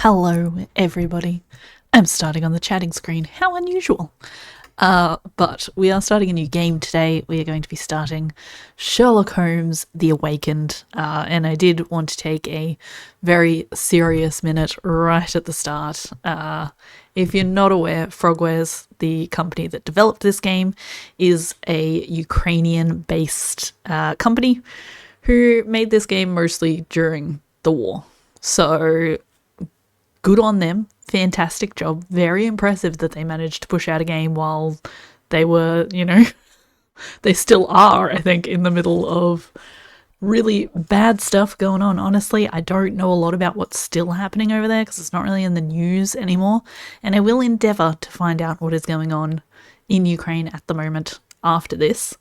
Hello, everybody. I'm starting on the chatting screen. How unusual. But we are starting a new game today. We are going to be starting Sherlock Holmes The Awakened. And I did want to take a very serious minute right at the start. If you're not aware, Frogwares, the company that developed this game, is a Ukrainian-based company who made this game mostly during the war. So good on them. Fantastic job. Very impressive that they managed to push out a game while they were, they still are, I think, in the middle of really bad stuff going on. Honestly, I don't know a lot about what's still happening over there because it's not really in the news anymore. And I will endeavour to find out what is going on in Ukraine at the moment after this.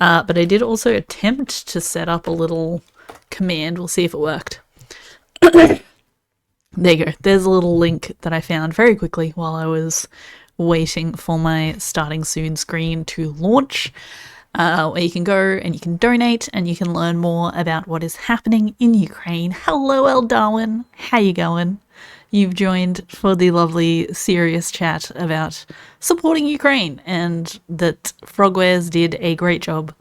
But I did also attempt to set up a little command. We'll see if it worked. There you go. There's a little link that I found very quickly while I was waiting for my starting soon screen to launch, where you can go and you can donate and you can learn more about what is happening in Ukraine. Hello, El Darwin. How you going? You've joined for the lovely serious chat about supporting Ukraine and that Frogwares did a great job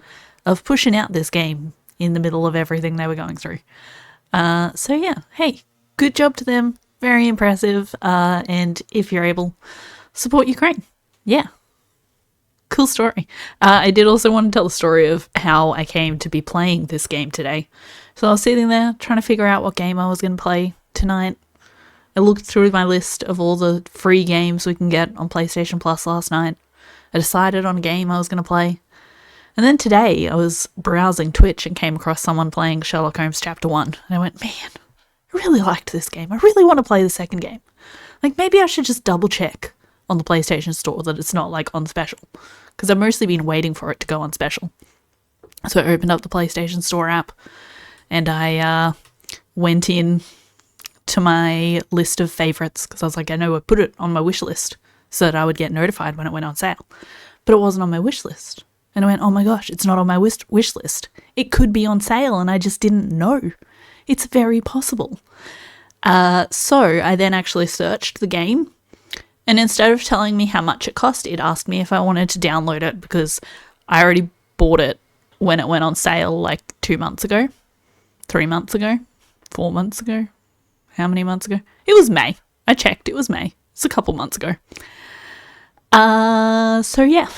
of pushing out this game in the middle of everything they were going through. So yeah, hey, good job to them. Very impressive. And if you're able, support Ukraine. Yeah. Cool story. I did also want to tell the story of how I came to be playing this game today. So I was sitting there trying to figure out what game I was going to play tonight. I looked through my list of all the free games we can get on PlayStation Plus last night. I decided on a game I was going to play. And then today I was browsing Twitch and came across someone playing Sherlock Holmes Chapter 1. And I went, man, I really liked this game. I really want to play the second game. Like, maybe I should just double check on the PlayStation Store that it's not, like, on special. Because I've mostly been waiting for it to go on special. So I opened up the PlayStation Store app and I went in to my list of favorites because I was like, I know I put it on my wish list so that I would get notified when it went on sale. But it wasn't on my wish list. And I went, oh my gosh, it's not on my wish list. It could be on sale and I just didn't know. It's very possible. So I then actually searched the game, and instead of telling me how much it cost, it asked me if I wanted to download it because I already bought it when it went on sale like 2 months ago, 3 months ago, 4 months ago. How many months ago? It was May. I checked. It was May. It's a couple months ago. So yeah,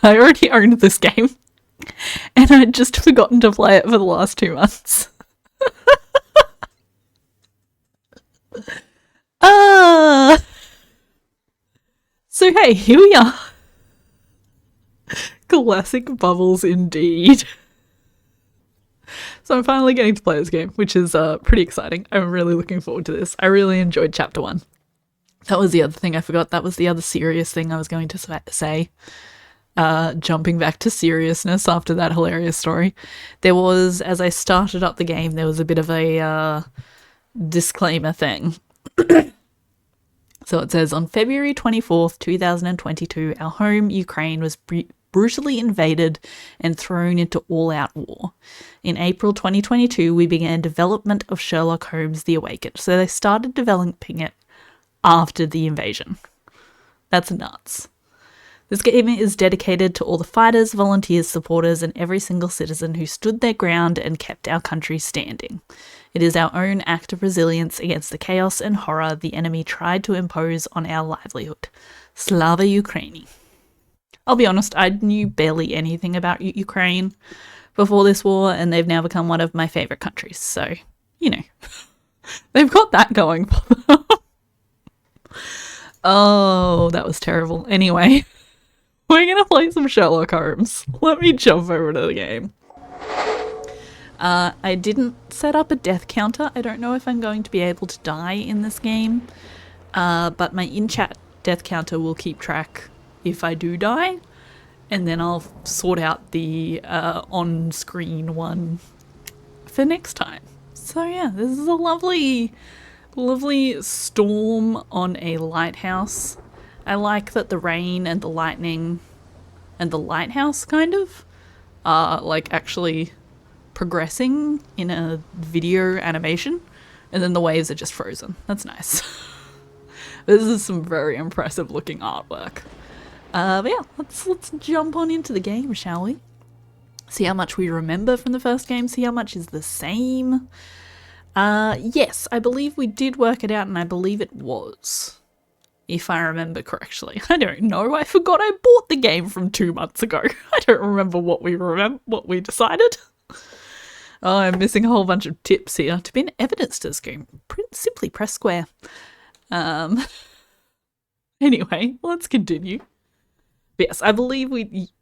I already owned this game, and I'd just forgotten to play it for the last 2 months. So hey, here we are. Classic bubbles indeed. So I'm finally getting to play this game, which is pretty exciting. I'm really looking forward to this. I really enjoyed Chapter 1. That was the other thing I forgot. That was the other serious thing I was going to say. Jumping back to seriousness after that hilarious story. There was, as I started up the game, there was a bit of a disclaimer thing. So it says, on February 24th, 2022, our home, Ukraine, was brutally invaded and thrown into all-out war. In April 2022, we began development of Sherlock Holmes The Awakened. So they started developing it after the invasion. That's nuts. This game is dedicated to all the fighters, volunteers, supporters, and every single citizen who stood their ground and kept our country standing. It is our own act of resilience against the chaos and horror the enemy tried to impose on our livelihood. Slava Ukraini. I'll be honest, I knew barely anything about Ukraine before this war, and they've now become one of my favourite countries. So, they've got that going for them. Oh, that was terrible. Anyway, we're going to play some Sherlock Holmes. Let me jump over to the game. I didn't set up a death counter. I don't know if I'm going to be able to die in this game, but my in-chat death counter will keep track if I do die, and then I'll sort out the on-screen one for next time. So yeah, this is a lovely storm on a lighthouse. I like that the rain and the lightning and the lighthouse kind of are like actually progressing in a video animation, And then the waves are just frozen. That's nice. This is some very impressive looking artwork. But yeah, let's jump on into the game, shall we? See how much we remember from the first game, see how much is the same. Yes, I believe we did work it out, and I believe it was. If I remember correctly. I don't know, I forgot I bought the game from 2 months ago. I don't remember what we decided. Oh, I'm missing a whole bunch of tips here. To be an evidence to this game, simply press square. Anyway, let's continue. But yes, I believe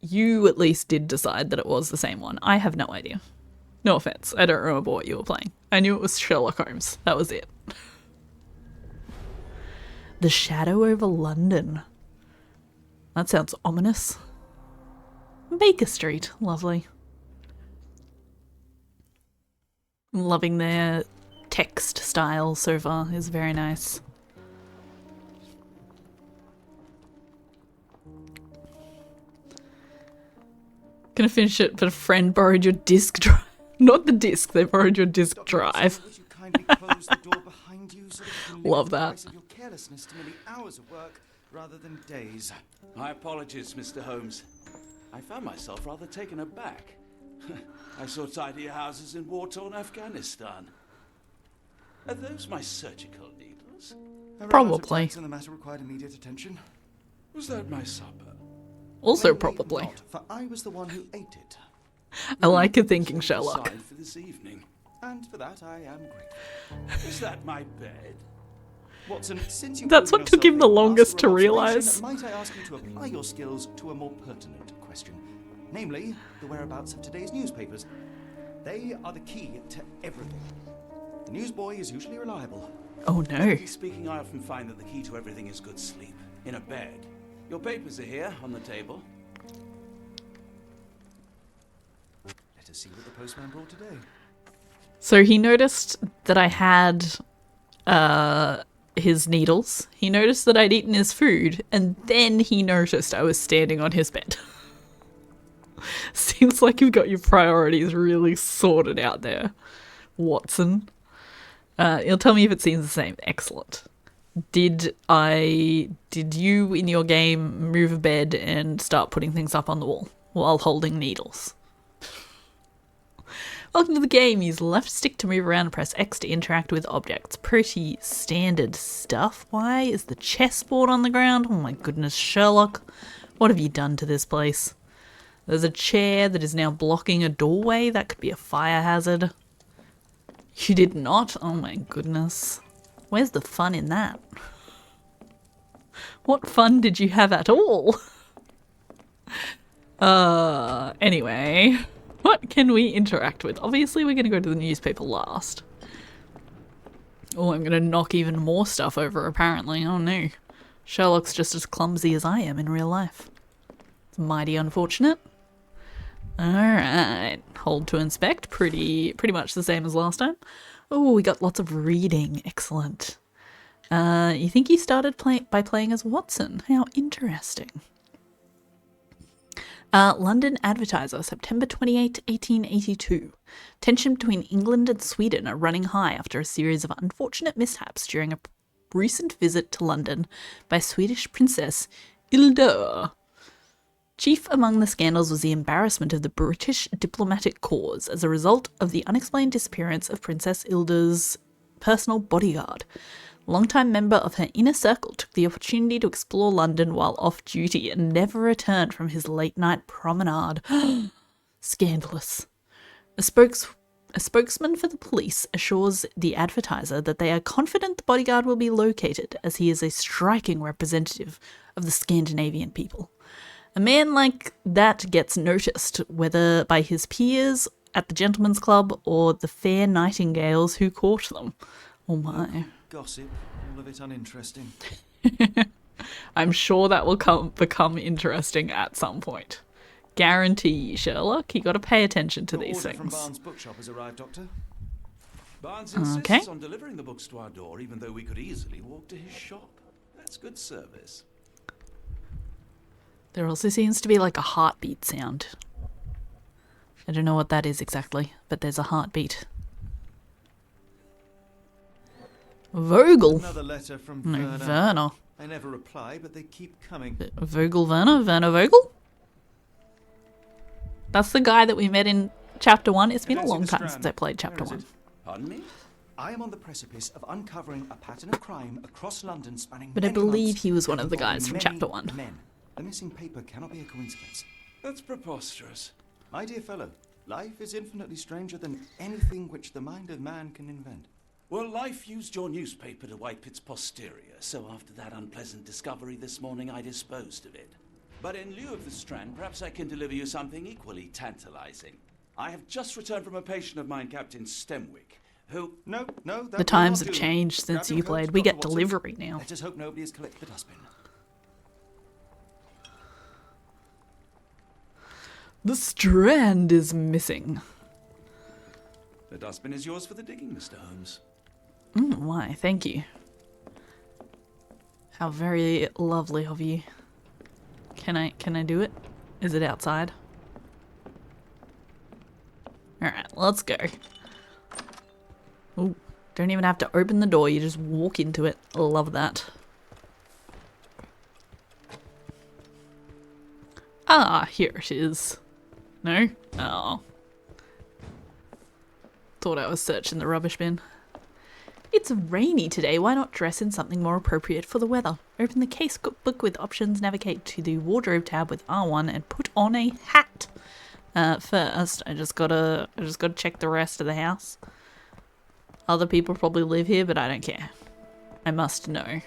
you at least did decide that it was the same one. I have no idea. No offense, I don't remember what you were playing. I knew it was Sherlock Holmes. That was it. The Shadow over London. That sounds ominous. Baker Street, lovely. I'm loving their text style so far, it's very nice. Gonna finish it, but a friend borrowed your disk drive. Not the disc, they borrowed your disk drive. Love that. Your carelessness to many hours of work rather than days. My apologies, Mr. Holmes. I found myself rather taken aback. I saw tidier houses in war-torn Afghanistan. Are those my surgical needles? Probably. And the matter required immediate attention. Was that my supper? Also Plainly probably. not, for I was the one who ate it. I like your thinking, Sherlock. For this evening. And for that I am grateful. Is that my bed? Watson, since you That's what took him the longest to realise. Might I ask you to apply your skills to a more pertinent question? Namely, the whereabouts of today's newspapers. They are the key to everything. The newsboy is usually reliable. Oh no. Frankly speaking, I often find that the key to everything is good sleep. In a bed. Your papers are here, on the table. Let us see what the postman brought today. So he noticed that I had his needles. He noticed that I'd eaten his food, and then he noticed I was standing on his bed. Seems like you've got your priorities really sorted out there, Watson. You'll tell me if it seems the same. Excellent. Did you in your game move a bed and start putting things up on the wall while holding needles? Welcome to the game. Use left stick to move around and press X to interact with objects. Pretty standard stuff. Why is the chessboard on the ground? Oh my goodness, Sherlock. What have you done to this place? There's a chair that is now blocking a doorway. That could be a fire hazard. You did not? Oh my goodness. Where's the fun in that? What fun did you have at all? Anyway. What can we interact with? Obviously we're going to go to the newspaper last. Oh, I'm going to knock even more stuff over apparently. Oh no. Sherlock's just as clumsy as I am in real life. It's mighty unfortunate. Alright. Hold to inspect. Pretty much the same as last time. Oh, we got lots of reading. Excellent. You think he started by playing as Watson? How interesting. London Advertiser, September 28, 1882. Tension between England and Sweden are running high after a series of unfortunate mishaps during a recent visit to London by Swedish Princess Hilda. Chief among the scandals was the embarrassment of the British diplomatic corps as a result of the unexplained disappearance of Princess Hilda's personal bodyguard. A longtime member of her inner circle took the opportunity to explore London while off duty and never returned from his late-night promenade. Scandalous. A spokesman for the police assures the Advertiser that they are confident the bodyguard will be located, as he is a striking representative of the Scandinavian people. A man like that gets noticed, whether by his peers at the gentlemen's club or the fair nightingales who court them. Oh my. Gossip, all of it uninteresting. I'm sure that will become interesting at some point. Guarantee, Sherlock. You got to pay attention to these things. From Barnes' bookshop has arrived, Doctor. Barnes insists on delivering the books to our door, even though we could easily walk to his shop. That's good service. There also seems to be like a heartbeat sound. I don't know what that is exactly, but there's a heartbeat. Vogel. Another letter from No, Werner. Werner. I never reply, but they keep coming. Vogel Werner? Werner Vogel? That's the guy that we met in Chapter 1. It's been a don't see long the time Strand. since I played Where Chapter is 1. it? Pardon me? I am on the precipice of uncovering a pattern of crime across London spanning But I many believe months he was one and of the guys involving from many Chapter 1. Men. The missing paper cannot be a coincidence. That's preposterous. My dear fellow, life is infinitely stranger than anything which the mind of man can invent. Well, life used your newspaper to wipe its posterior, so after that unpleasant discovery this morning, I disposed of it. But in lieu of the Strand, perhaps I can deliver you something equally tantalizing. I have just returned from a patient of mine, Captain Stemwick, who... No, that The will times not have do. changed since Grab your you coat, played. We Dr. get Watson. delivery now. Let us hope nobody has collected the dustbin. The Strand is missing. The dustbin is yours for the digging, Mr. Holmes. Why, thank you. How very lovely of you. Can I do it? Is it outside? Alright, let's go. Ooh, don't even have to open the door, you just walk into it. Love that. Ah, here it is. No? Oh. Thought I was searching the rubbish bin. It's rainy today, why not dress in something more appropriate for the weather? Open the case book with options, navigate to the wardrobe tab with R1 and put on a hat. First, I just gotta check the rest of the house. Other people probably live here, but I don't care. I must know.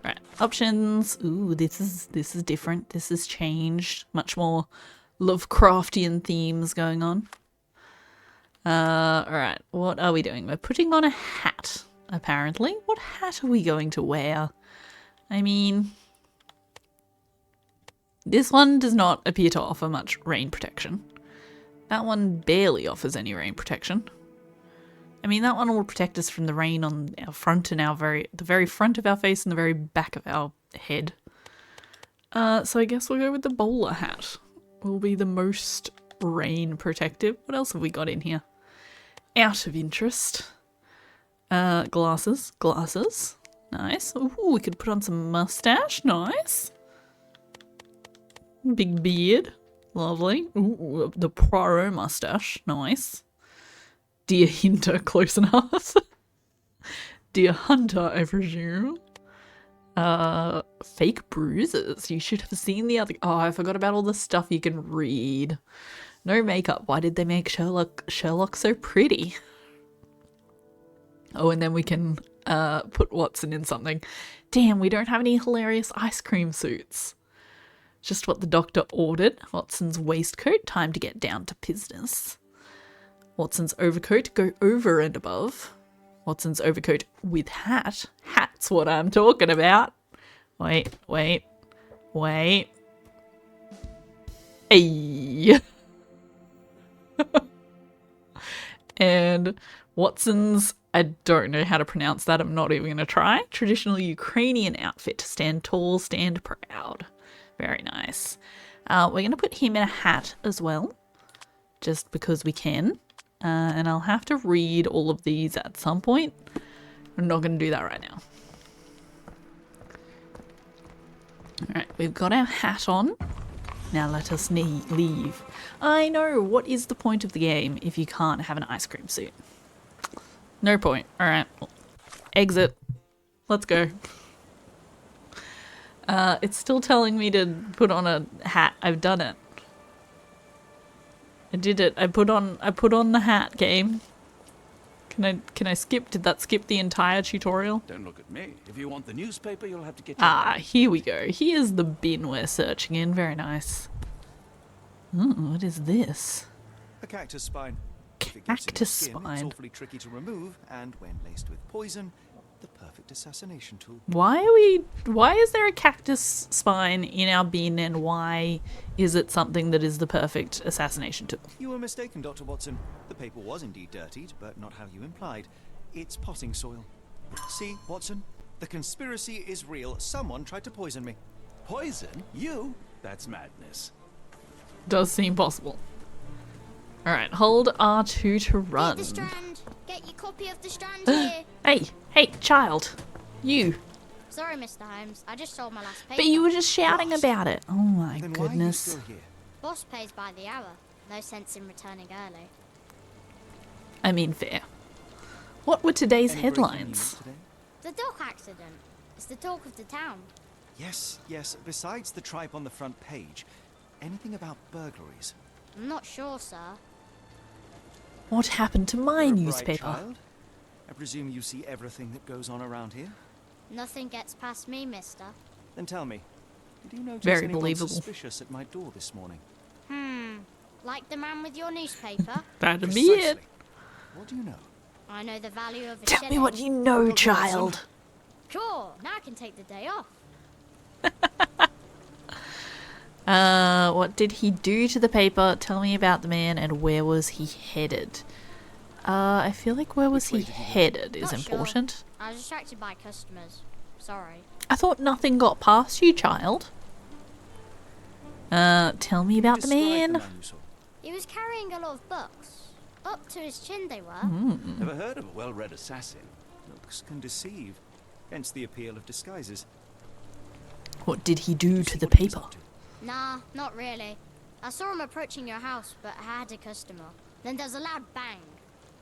Right, options. Ooh, this is different. This has changed. Much more Lovecraftian themes going on. Alright, what are we doing? We're putting on a hat, apparently. What hat are we going to wear? I mean, this one does not appear to offer much rain protection. That one barely offers any rain protection. I mean, that one will protect us from the rain on our front and the very front of our face and the very back of our head. So I guess we'll go with the bowler hat. Will be the most rain protective. What else have we got in here? Out of interest. Glasses. Nice. Ooh, we could put on some mustache. Nice. Big beard. Lovely. Ooh, the Poirot mustache. Nice. Dear Hunter, close enough. Dear Hunter, I presume. Fake bruises. You should have seen the other... Oh, I forgot about all the stuff you can read. No makeup. Why did they make Sherlock so pretty? Oh, and then we can put Watson in something. Damn, we don't have any hilarious ice cream suits. Just what the doctor ordered. Watson's waistcoat, time to get down to business. Watson's overcoat, go over and above. Watson's overcoat with hat. Hat's what I'm talking about. Wait. Hey. And Watson's, I don't know how to pronounce that. I'm not even going to try. Traditional Ukrainian outfit. Stand tall, stand proud. Very nice. We're going to put him in a hat as well. Just because we can. And I'll have to read all of these at some point. I'm not going to do that right now. Alright, we've got our hat on. Now let us leave. I know, what is the point of the game if you can't have an ice cream suit? No point. Alright, exit. Let's go. It's still telling me to put on a hat. I've done it. I did it. I put on the hat, game. Can I skip? Did that skip the entire tutorial? Don't look at me. If you want the newspaper, you'll have to get... Here we go. Here's the bin we're searching in. Very nice. Ooh, what is this? A cactus spine. If it gets in your Cactus skin, spine. It's awfully tricky to remove, and when laced with poison, the perfect assassination tool. Why is there a cactus spine in our bin, and why is it something that is the perfect assassination tool? You were mistaken, Dr. Watson. The paper was indeed dirtied, but not how you implied. It's potting soil. See, Watson? The conspiracy is real. Someone tried to poison me. Poison? You? That's madness. Does seem possible. Alright, hold R2 to run. Get the Strand. Get your copy of the Strand here. Hey, child. You. Sorry, Mr. Holmes. I just sold my last paper. But you were just shouting about it. Oh my Then why are you goodness. still here? Boss pays by the hour. No sense in returning early. I mean, fair. What were today's Any breaking headlines? news today? The dock accident. It's the talk of the town. Yes. Besides the tripe on the front page, anything about burglaries? I'm not sure, sir. What happened to my You're a bright newspaper? child. I presume you see everything that goes on around here? Nothing gets past me, mister. Then tell me, did you notice Very anyone believable. suspicious at my door this morning? Like the man with your newspaper? That'd be it. What do you know? I know the value of a Tell shilling. me what you know, child. Sure, now I can take the day off. What did he do to the paper? Tell me about the man and where was he headed? I feel like where was he headed is Not sure. important. I was distracted by customers. Sorry. I thought nothing got past you, child. Tell me about the Describe man. you saw. He was carrying a lot of books. Up to his chin they were. Never heard of a well-read assassin. Looks can deceive, hence the appeal of disguises. What did he do to the What he was paper? up to. Nah, not really. I saw him approaching your house, but I had a customer. Then there's a loud bang.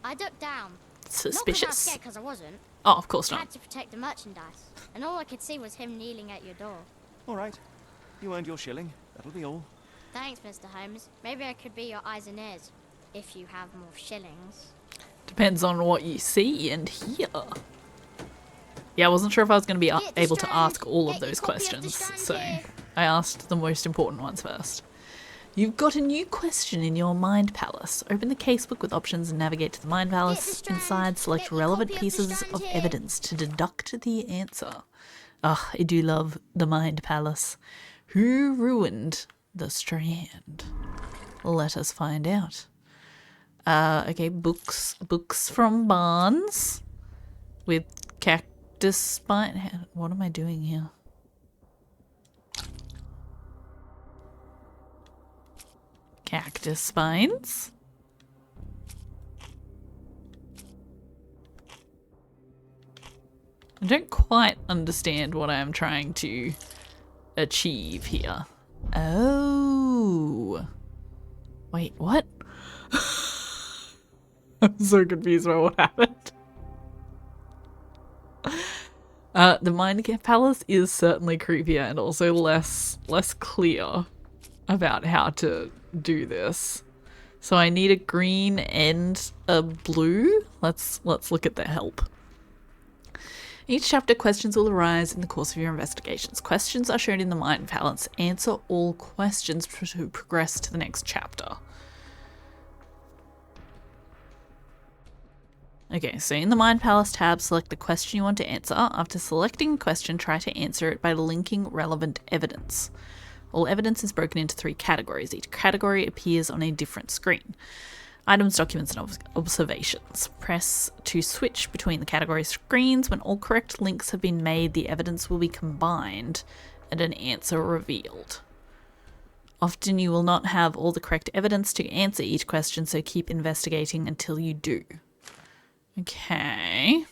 I ducked down. Not 'cause I was Suspicious. scared, 'cause I wasn't. Oh, of course I not. had to protect the merchandise. And all I could see was him kneeling at your door. All right, you earned your shilling. That'll be all. Thanks, Mr. Holmes. Maybe I could be your eyes and ears. If you have more shillings. Depends on what you see and hear. Yeah, I wasn't sure if I was going to be Get the able to Strand. ask all of Get your those copy of the questions, Strand so here. I asked the most important ones first. You've got a new question in your mind palace. Open the casebook with options and navigate to the mind palace. Strand. Inside, select Get your relevant copy of the pieces Strand of here. evidence to deduct the answer. Ah, I do love the mind palace. Who ruined the Strand? Let us find out. Okay, books from Barnes with cactus spine. What am I doing here? Cactus spines. I don't quite understand what I am trying to achieve here. Oh. Wait, what? I'm so confused by what happened. The Mind Palace is certainly creepier and also less clear about how to do this. So I need a green and a blue. Let's look at the help. Each chapter, questions will arise in the course of your investigations. Questions are shown in the Mind Palace. Answer all questions to progress to the next chapter. Okay, so in the Mind Palace tab, select the question you want to answer. After selecting a question, try to answer it by linking relevant evidence. All evidence is broken into 3 categories. Each category appears on a different screen. Items, documents, and observations. Press to switch between the category screens. When all correct links have been made, the evidence will be combined and an answer revealed. Often you will not have all the correct evidence to answer each question, so keep investigating until you do. Okay.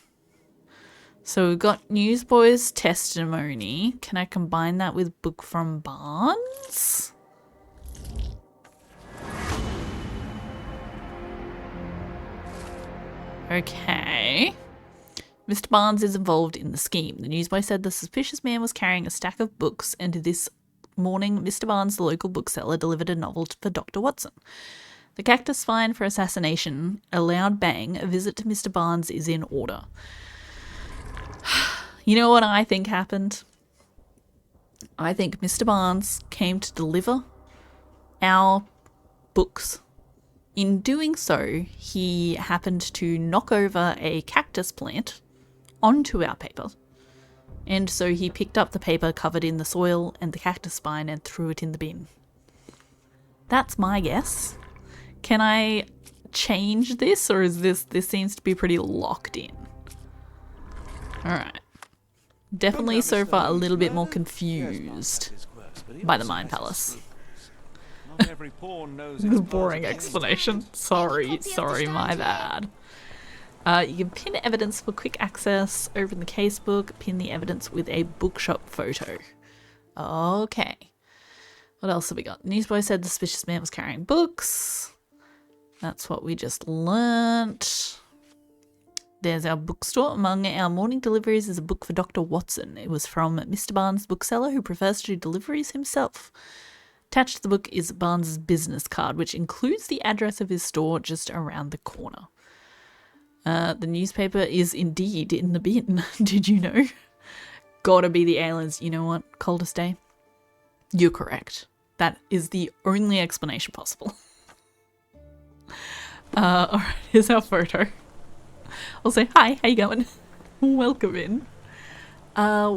So we've got Newsboy's testimony. Can I combine that with book from Barnes? Okay. Mr. Barnes is involved in the scheme. The newsboy said the suspicious man was carrying a stack of books, and this morning Mr. Barnes, the local bookseller, delivered a novel for Dr. Watson. The cactus fine for assassination, a loud bang, a visit to Mr. Barnes is in order. You know what I think happened? I think Mr. Barnes came to deliver our books. In doing so, he happened to knock over a cactus plant onto our paper. And so he picked up the paper covered in the soil and the cactus spine and threw it in the bin. That's my guess. Can I change this, or is this seems to be pretty locked in? Alright. Definitely so far a little bit more confused by the Mind Palace. Not every pawn knows The its boring part. explanation. Sorry, my bad. You can pin evidence for quick access, open the casebook, pin the evidence with a bookshop photo. Okay. What else have we got? Newsboy said the suspicious man was carrying books. That's what we just learnt. There's our bookstore. Among our morning deliveries is a book for Dr. Watson. It was from Mr. Barnes, bookseller, who prefers to do deliveries himself. Attached to the book is Barnes' business card, which includes the address of his store just around the corner. The newspaper is indeed in the bin. Did you know? Gotta be the aliens. You know what? Coldest day? You're correct. That is the only explanation possible. Alright, here's our photo. I'll say, hi, how you going? Welcome in.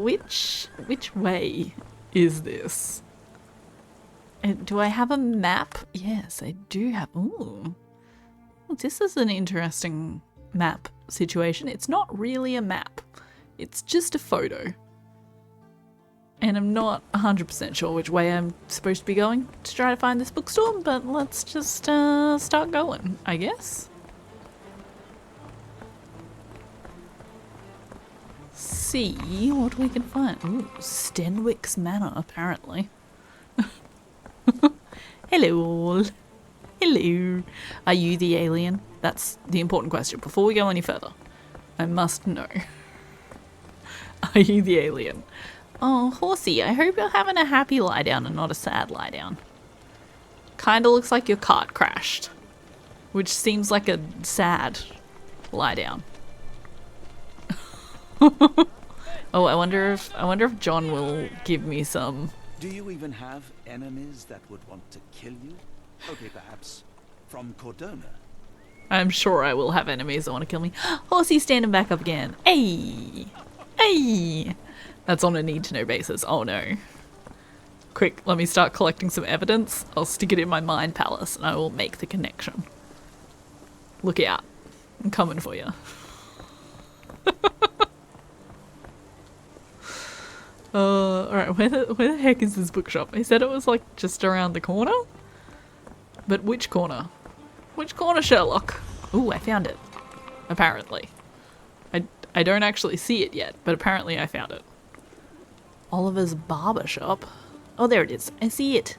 Which way is this? Do I have a map? Yes, I do have. Ooh. This is an interesting map situation. It's not really a map. It's just a photo. And I'm not 100% sure which way I'm supposed to be going to try to find this bookstore, but let's just start going, I guess. See what we can find. Ooh, Stenwick's Manor, apparently. Hello all. Hello. Are you the alien? That's the important question. Before we go any further, I must know. Are you the alien? Oh, Horsey, I hope you're having a happy lie down and not a sad lie down. Kinda looks like your cart crashed, which seems like a sad lie down. Oh, I wonder if John will give me some. Do you even have enemies that would want to kill you? Okay, perhaps from Cordona. I'm sure I will have enemies that want to kill me. Horsey standing back up again. Hey! Hey! That's on a need-to-know basis. Oh no. Quick, let me start collecting some evidence. I'll stick it in my mind palace and I will make the connection. Look out. I'm coming for you. Alright, where the heck is this bookshop? They said it was like just around the corner? But which corner? Which corner, Sherlock? Ooh, I found it. Apparently. I don't actually see it yet, but apparently I found it. Oliver's barber shop. Oh, there it is. I see it.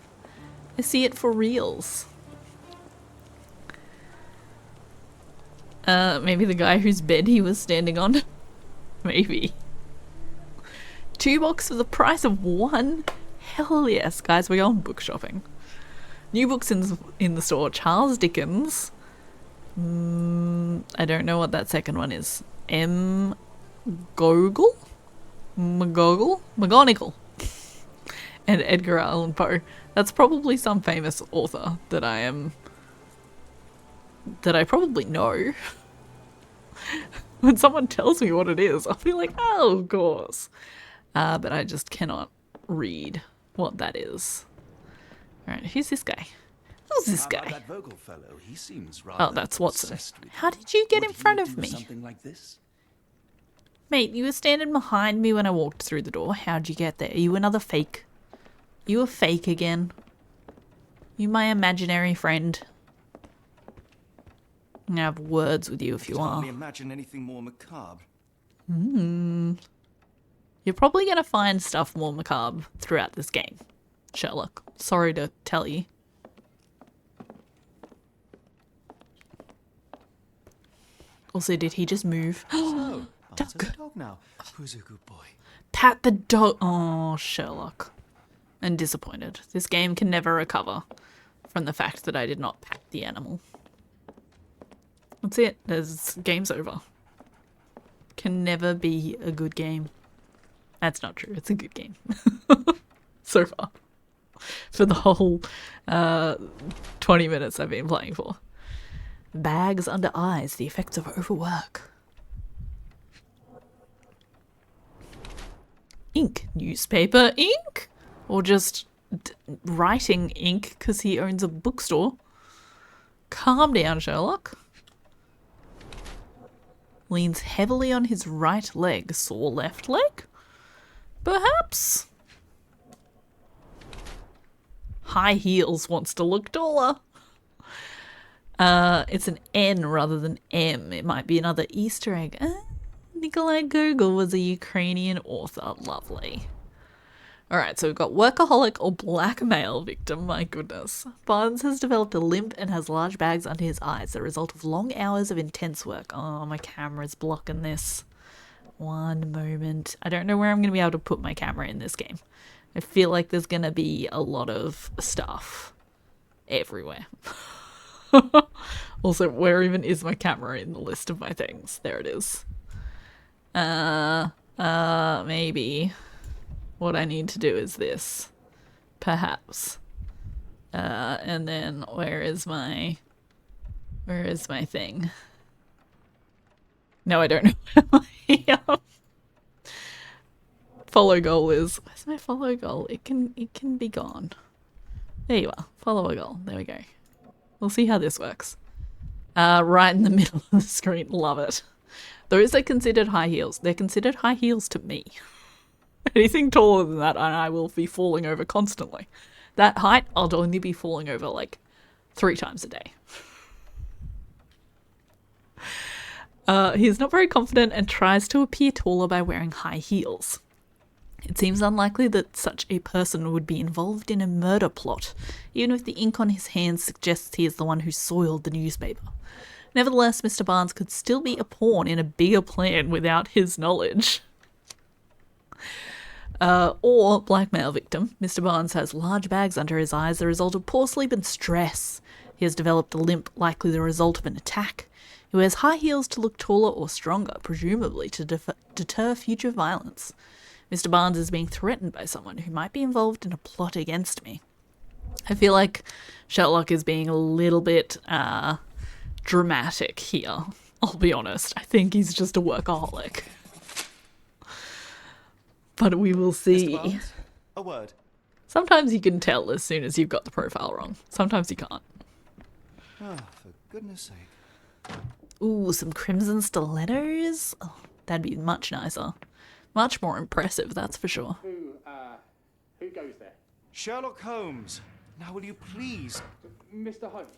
I see it for reals. Maybe the guy whose bed he was standing on? Maybe. 2 books for the price of 1? Hell yes, guys, we're going book shopping. New books in the store. Charles Dickens. I don't know what that second one is. Gogol? McGonagall. And Edgar Allan Poe. That's probably some famous author that I probably know. When someone tells me what it is, I'll be like, oh, of course. But I just cannot read what that is. Alright, who's this guy? Who's this guy? That Vogel fellow, he seems rather Oh, that's Watson. obsessed with How did you get Would in front he of do me? Something like this? Mate, you were standing behind me when I walked through the door. How'd you get there? Are you another fake? You a fake again? You my imaginary friend? I'm gonna have words with you if you Can't are. hardly imagine anything more macabre. You're probably gonna find stuff more macabre throughout this game, Sherlock. Sorry to tell you. Also, did he just move? Oh, Duck. the dog now. Who's a good boy? Pat the dog. Oh, Sherlock. I'm disappointed. This game can never recover from the fact that I did not pat the animal. That's it. Game's over. Can never be a good game. That's not true. It's a good game. So far. For the whole 20 minutes I've been playing for. Bags under eyes. The effects of overwork. Ink. Newspaper ink? Or just writing ink because he owns a bookstore? Calm down, Sherlock. Leans heavily on his right leg. Sore left leg? Perhaps? High heels wants to look taller. It's an N rather than M. It might be another Easter egg. Nikolai Gogol was a Ukrainian author. Lovely. Alright, so we've got workaholic or blackmail victim. My goodness. Barnes has developed a limp and has large bags under his eyes, the result of long hours of intense work. Oh, my camera's blocking this. One moment. I don't know where I'm going to be able to put my camera in this game. I feel like there's going to be a lot of stuff everywhere. Also, where even is my camera in the list of my things? There it is. Maybe what I need to do is this. Perhaps. And then where is my thing? No, I don't know where my follow goal is. Where's my follow goal? It can be gone. There you are. Follow a goal. There we go. We'll see how this works. Right in the middle of the screen. Love it. Those are considered high heels. They're considered high heels to me. Anything taller than that, and I will be falling over constantly. That height, I'll only be falling over like 3 times a day. He's not very confident and tries to appear taller by wearing high heels. It seems unlikely that such a person would be involved in a murder plot, even if the ink on his hands suggests he is the one who soiled the newspaper. Nevertheless, Mr. Barnes could still be a pawn in a bigger plan without his knowledge. Or blackmail victim. Mr. Barnes has large bags under his eyes, the result of poor sleep and stress. He has developed a limp, likely the result of an attack. He wears high heels to look taller or stronger, presumably to deter future violence. Mr. Barnes is being threatened by someone who might be involved in a plot against me. I feel like Sherlock is being a little bit dramatic here. I'll be honest. I think he's just a workaholic. But we will see. Mr. Barnes, a word. Sometimes you can tell as soon as you've got the profile wrong. Sometimes you can't. Ah, for goodness sake. Ooh, some crimson stilettos? Oh, that'd be much nicer. Much more impressive, that's for sure. Who goes there? Sherlock Holmes. Now will you please... Mr. Holmes.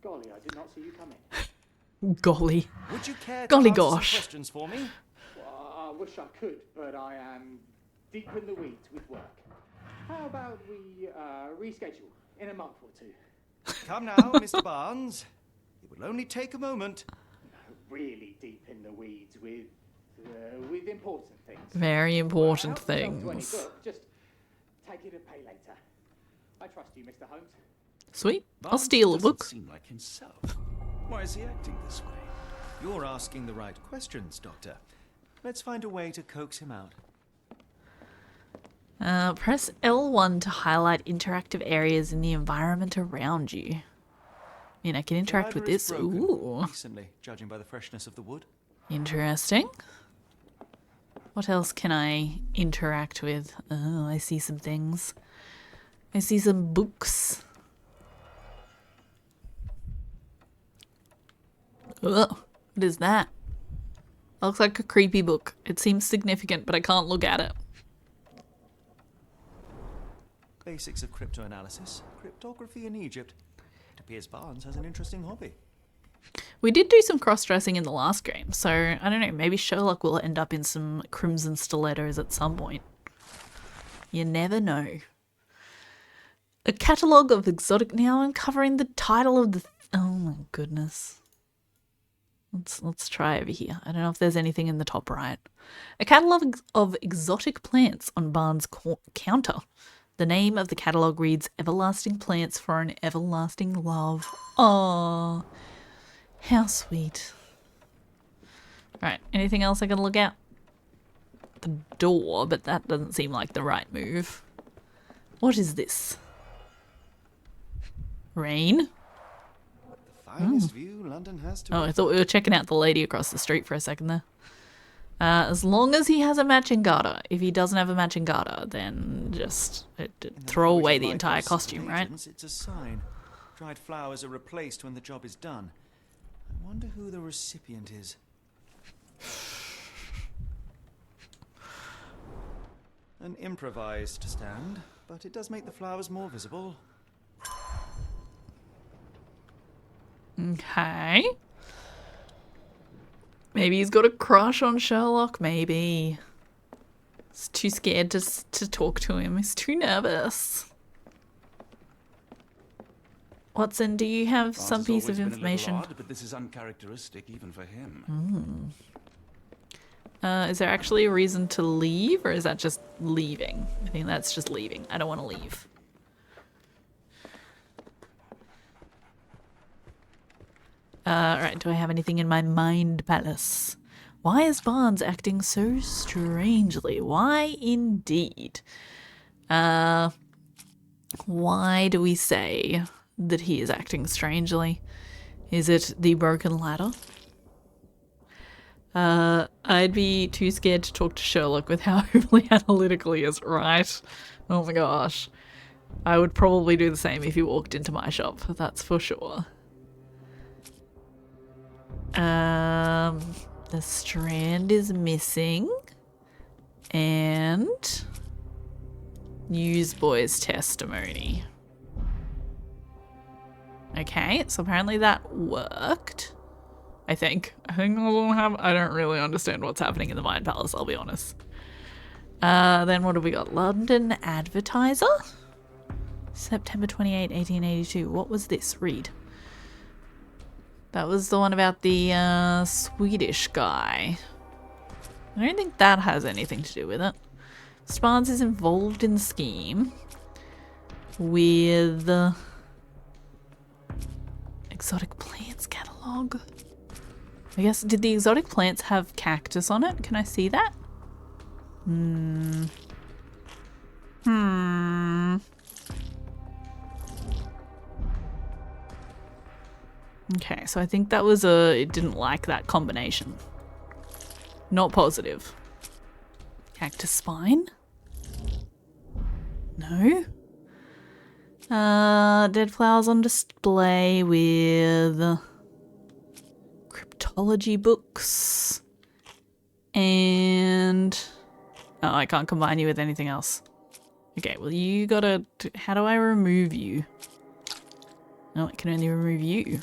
Golly, I did not see you come in. Golly. Would you care to Golly answer some gosh. questions for me? Well, I wish I could, but I am deep in the weeds with work. How about we reschedule in a month or 2? Come now, Mr. Barnes. It will only take a moment. Really deep in the weeds with important things. Very important Help yourself to any things. book, just take it and pay later. I trust you, Mr. Holmes. Sweet. I'll Barnes steal a doesn't book. seem like himself. Why is he acting this way? You're asking the right questions, Doctor. Let's find a way to coax him out. Press L1 to highlight interactive areas in the environment around you. I mean, I can interact with The this. library is broken Ooh. recently, judging by the freshness of the wood. Interesting. What else can I interact with? Oh, I see some things. I see some books. Ugh, what is that? That looks like a creepy book. It seems significant, but I can't look at it. Basics of cryptoanalysis, cryptography in Egypt. It appears Barnes has an interesting hobby. We did do some cross-dressing in the last game, so I don't know, maybe Sherlock will end up in some crimson stilettos at some point. You never know. A catalogue of exotic... Now I'm covering the title of the... Oh my goodness. Let's try over here. I don't know if there's anything in the top right. A catalogue of exotic plants on Barnes' counter. The name of the catalogue reads Everlasting Plants for an Everlasting Love. Aww. How sweet. Right, anything else I can look at? The door, but that doesn't seem like the right move. What is this? Rain? The finest view London has to Oh, I thought we were checking out the lady across the street for a second there. As long as he has a matching garter. If he doesn't have a matching garter, then just throw away the entire costume, right? It's a sign. Dried flowers are replaced when the job is done. I wonder who the recipient is. An improvised stand, but it does make the flowers more visible. Okay. Maybe he's got a crush on Sherlock, maybe. He's too scared to talk to him. He's too nervous. Watson, do you have some piece of information? Odd, but this is uncharacteristic even for him. Is there actually a reason to leave, or is that just leaving? I think that's just leaving. I don't want to leave. Alright, do I have anything in my mind palace? Why is Barnes acting so strangely? Why indeed? Why do we say that he is acting strangely? Is it the broken ladder? I'd be too scared to talk to Sherlock with how overly analytical he is, right? Oh my gosh. I would probably do the same if he walked into my shop, that's for sure. The strand is missing. And newsboy's testimony. Okay, so apparently that worked. I think I don't really understand what's happening in the Mind Palace, I'll be honest. Then what have we got? London Advertiser? September 28, 1882. What was this? Read. That was the one about the Swedish guy. I don't think that has anything to do with it. Barnes is involved in the scheme with exotic plants catalogue. I guess, did the exotic plants have cactus on it? Can I see that? Okay, so I think that was it didn't like that combination. Not positive. Cactus spine? No. Dead flowers on display with cryptology books. And oh, I can't combine you with anything else. Okay, well you gotta, how do I remove you? No, I can only remove you.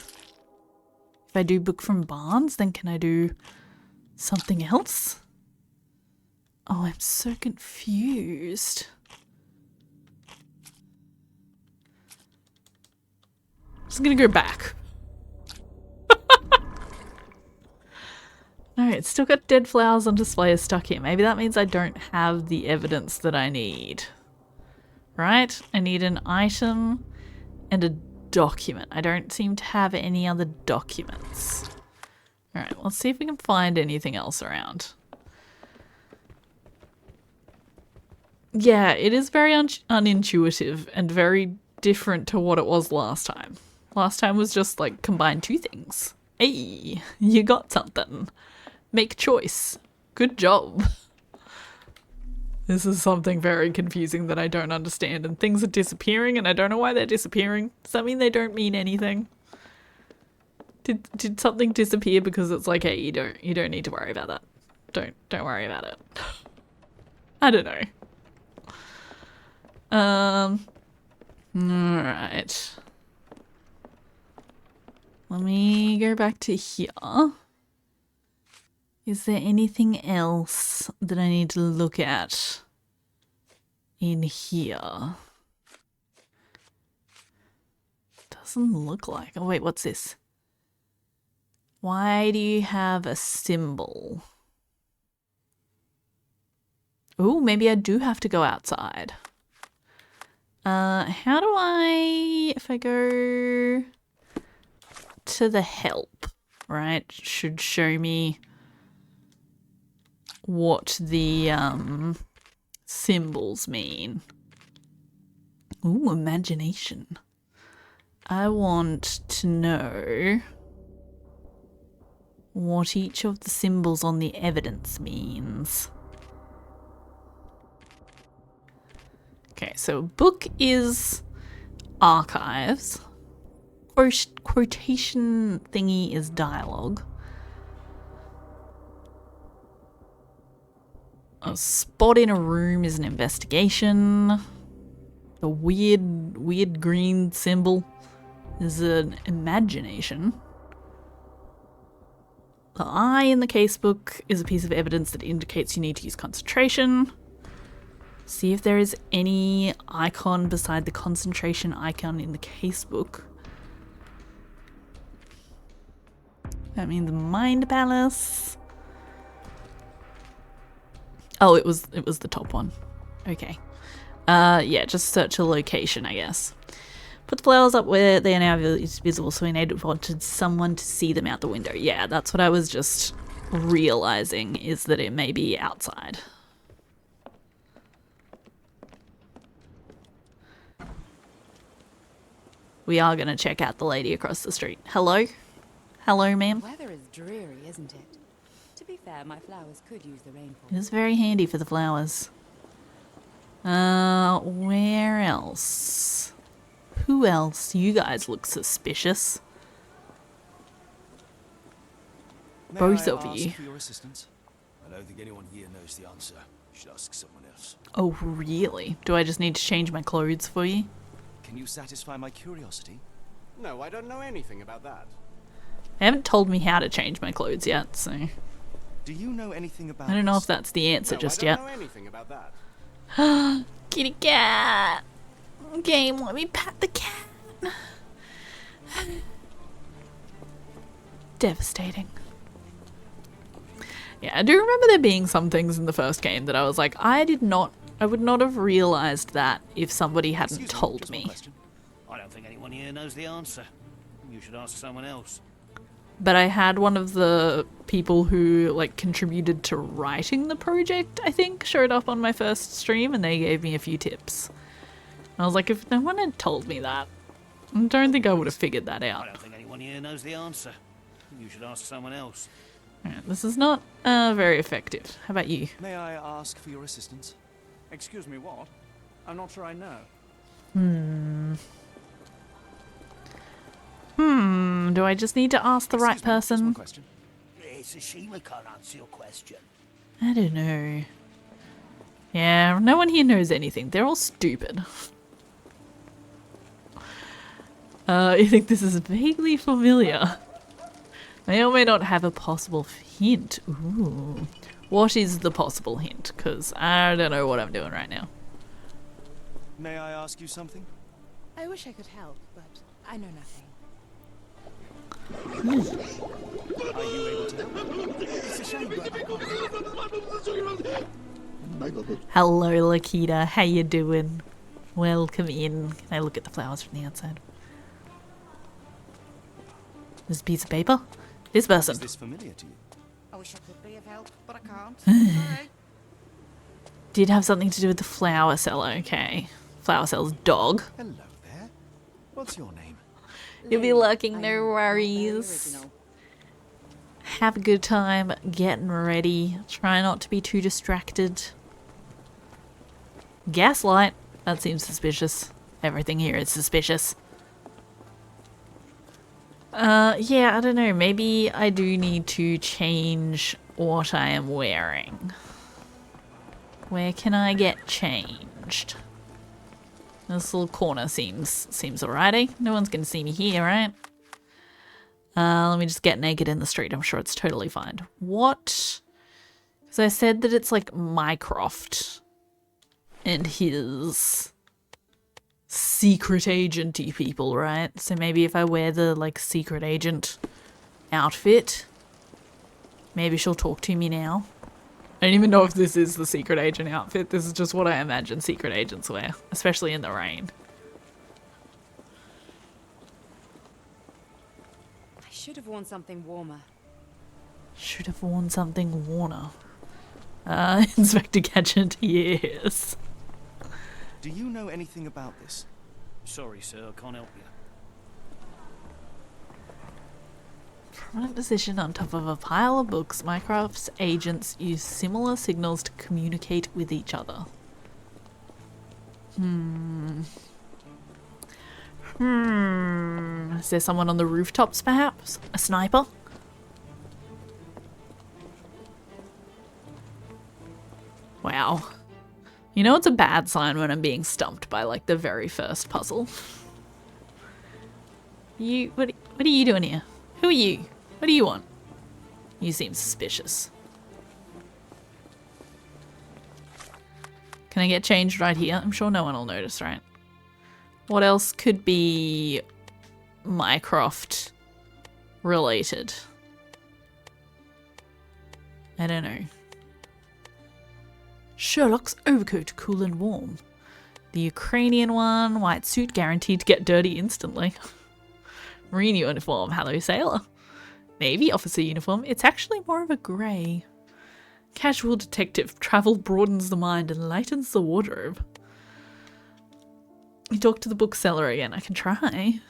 If I do book from Barnes, then can I do something else? Oh, I'm so confused. I'm just gonna go back. No, it's still got dead flowers on display as stuck here. Maybe that means I don't have the evidence that I need. Right? I need an item and a document. I don't seem to have any other documents. Alright, let's see if we can find anything else around. Yeah, it is very unintuitive and very different to what it was last time. Last time was just like combine two things. Hey, you got something. Make choice. Good job. This is something very confusing that I don't understand, and things are disappearing and I don't know why they're disappearing. Does that mean they don't mean anything? Did something disappear because it's like, hey, you don't need to worry about that. Don't worry about it. I don't know. Alright. Let me go back to here. Is there anything else that I need to look at in here? Doesn't look like. Oh wait, what's this? Why do you have a symbol? Oh, maybe I do have to go outside. How do I, if I go to the help, right, should show me what the symbols mean. Ooh, imagination. I want to know what each of the symbols on the evidence means. Okay, so book is archives. Quotation thingy is dialogue. A spot in a room is an investigation. The weird green symbol is an imagination. The eye in the casebook is a piece of evidence that indicates you need to use concentration. See if there is any icon beside the concentration icon in the casebook. That means Mind Palace. Oh, it was the top one. Okay. Yeah, just search a location, I guess. Put the flowers up where they are now visible, so we wanted someone to see them out the window. Yeah, that's what I was just realizing, is that it may be outside. We are going to check out the lady across the street. Hello? Hello, ma'am. Weather is dreary, isn't it? To be fair, my flowers could use the rainfall. It is very handy for the flowers. Where else? Who else? You guys look suspicious. May Both I of ask you. for your assistance? I don't think anyone here knows the answer. You should ask someone else. Oh, really? Do I just need to change my clothes for you? Can you satisfy my curiosity? No, I don't know anything about that. They haven't told me how to change my clothes yet, so I Do you know anything about don't know this? if that's the answer No, just I yet. don't know anything about that. Kitty cat! Game, let me pat the cat! Devastating. Yeah, I do remember there being some things in the first game that I was like, I would not have realised that if somebody hadn't Excuse told just one me. question. I don't think anyone here knows the answer. You should ask someone else. But I had one of the people who like contributed to writing the project, I think, showed up on my first stream and they gave me a few tips. And I was like, if no one had told me that, I don't think I would have figured that I out. don't think anyone here knows the answer. You should ask someone else. Alright, this is not very effective. How about you? May I ask for your assistance? Excuse me, what? I'm not sure I know. Do I just need to ask the right Excuse me, just one person? question. It's a shame I can't answer your question. I don't know. Yeah, no one here knows anything. They're all stupid. I think this is vaguely familiar. May or may not have a possible hint. Ooh. What is the possible hint? Because I don't know what I'm doing right now. May I ask you something? I wish I could help, but I know nothing. Are you able to help? It's a shame, but I can't. Hello, Lakita. How you doing? Welcome in. Can I look at the flowers from the outside? This piece of paper? This person. Is this familiar to you? I wish I could be of help, but I can't. Sorry. Did have something to do with the flower seller. Okay. Flower seller's dog. Hello there. What's your name? You'll be lurking, I no am not very worries. original. Have a good time getting ready. Try not to be too distracted. Gaslight. That seems suspicious. Everything here is suspicious. Yeah, I don't know. Maybe I do need to change what I am wearing. Where can I get changed? This little corner seems alrighty. No one's gonna see me here, right? Let me just get naked in the street. I'm sure it's totally fine. What? Because I said that it's like Mycroft and his secret agenty people, right? So maybe if I wear the like secret agent outfit, maybe she'll talk to me now. I don't even know if this is the secret agent outfit. This is just what I imagine secret agents wear, especially in the rain. I should have worn something warmer. Should have worn something warmer. Inspector Gadget, yes. Do you know anything about this? Sorry, sir, I can't help you. Prominent position on top of a pile of books, Mycroft's agents use similar signals to communicate with each other. Is there someone on the rooftops, perhaps? A sniper? Wow. You know it's a bad sign when I'm being stumped by, like, the very first puzzle. What are you doing here? Who are you? What do you want? You seem suspicious. Can I get changed right here? I'm sure no one will notice, right? What else could be Mycroft related? I don't know. Sherlock's overcoat, cool and warm. The Ukrainian one, white suit, guaranteed to get dirty instantly. Marine uniform, hello sailor. Navy officer uniform, it's actually more of a grey. Casual detective, travel broadens the mind and lightens the wardrobe. You talk to the bookseller again, I can try.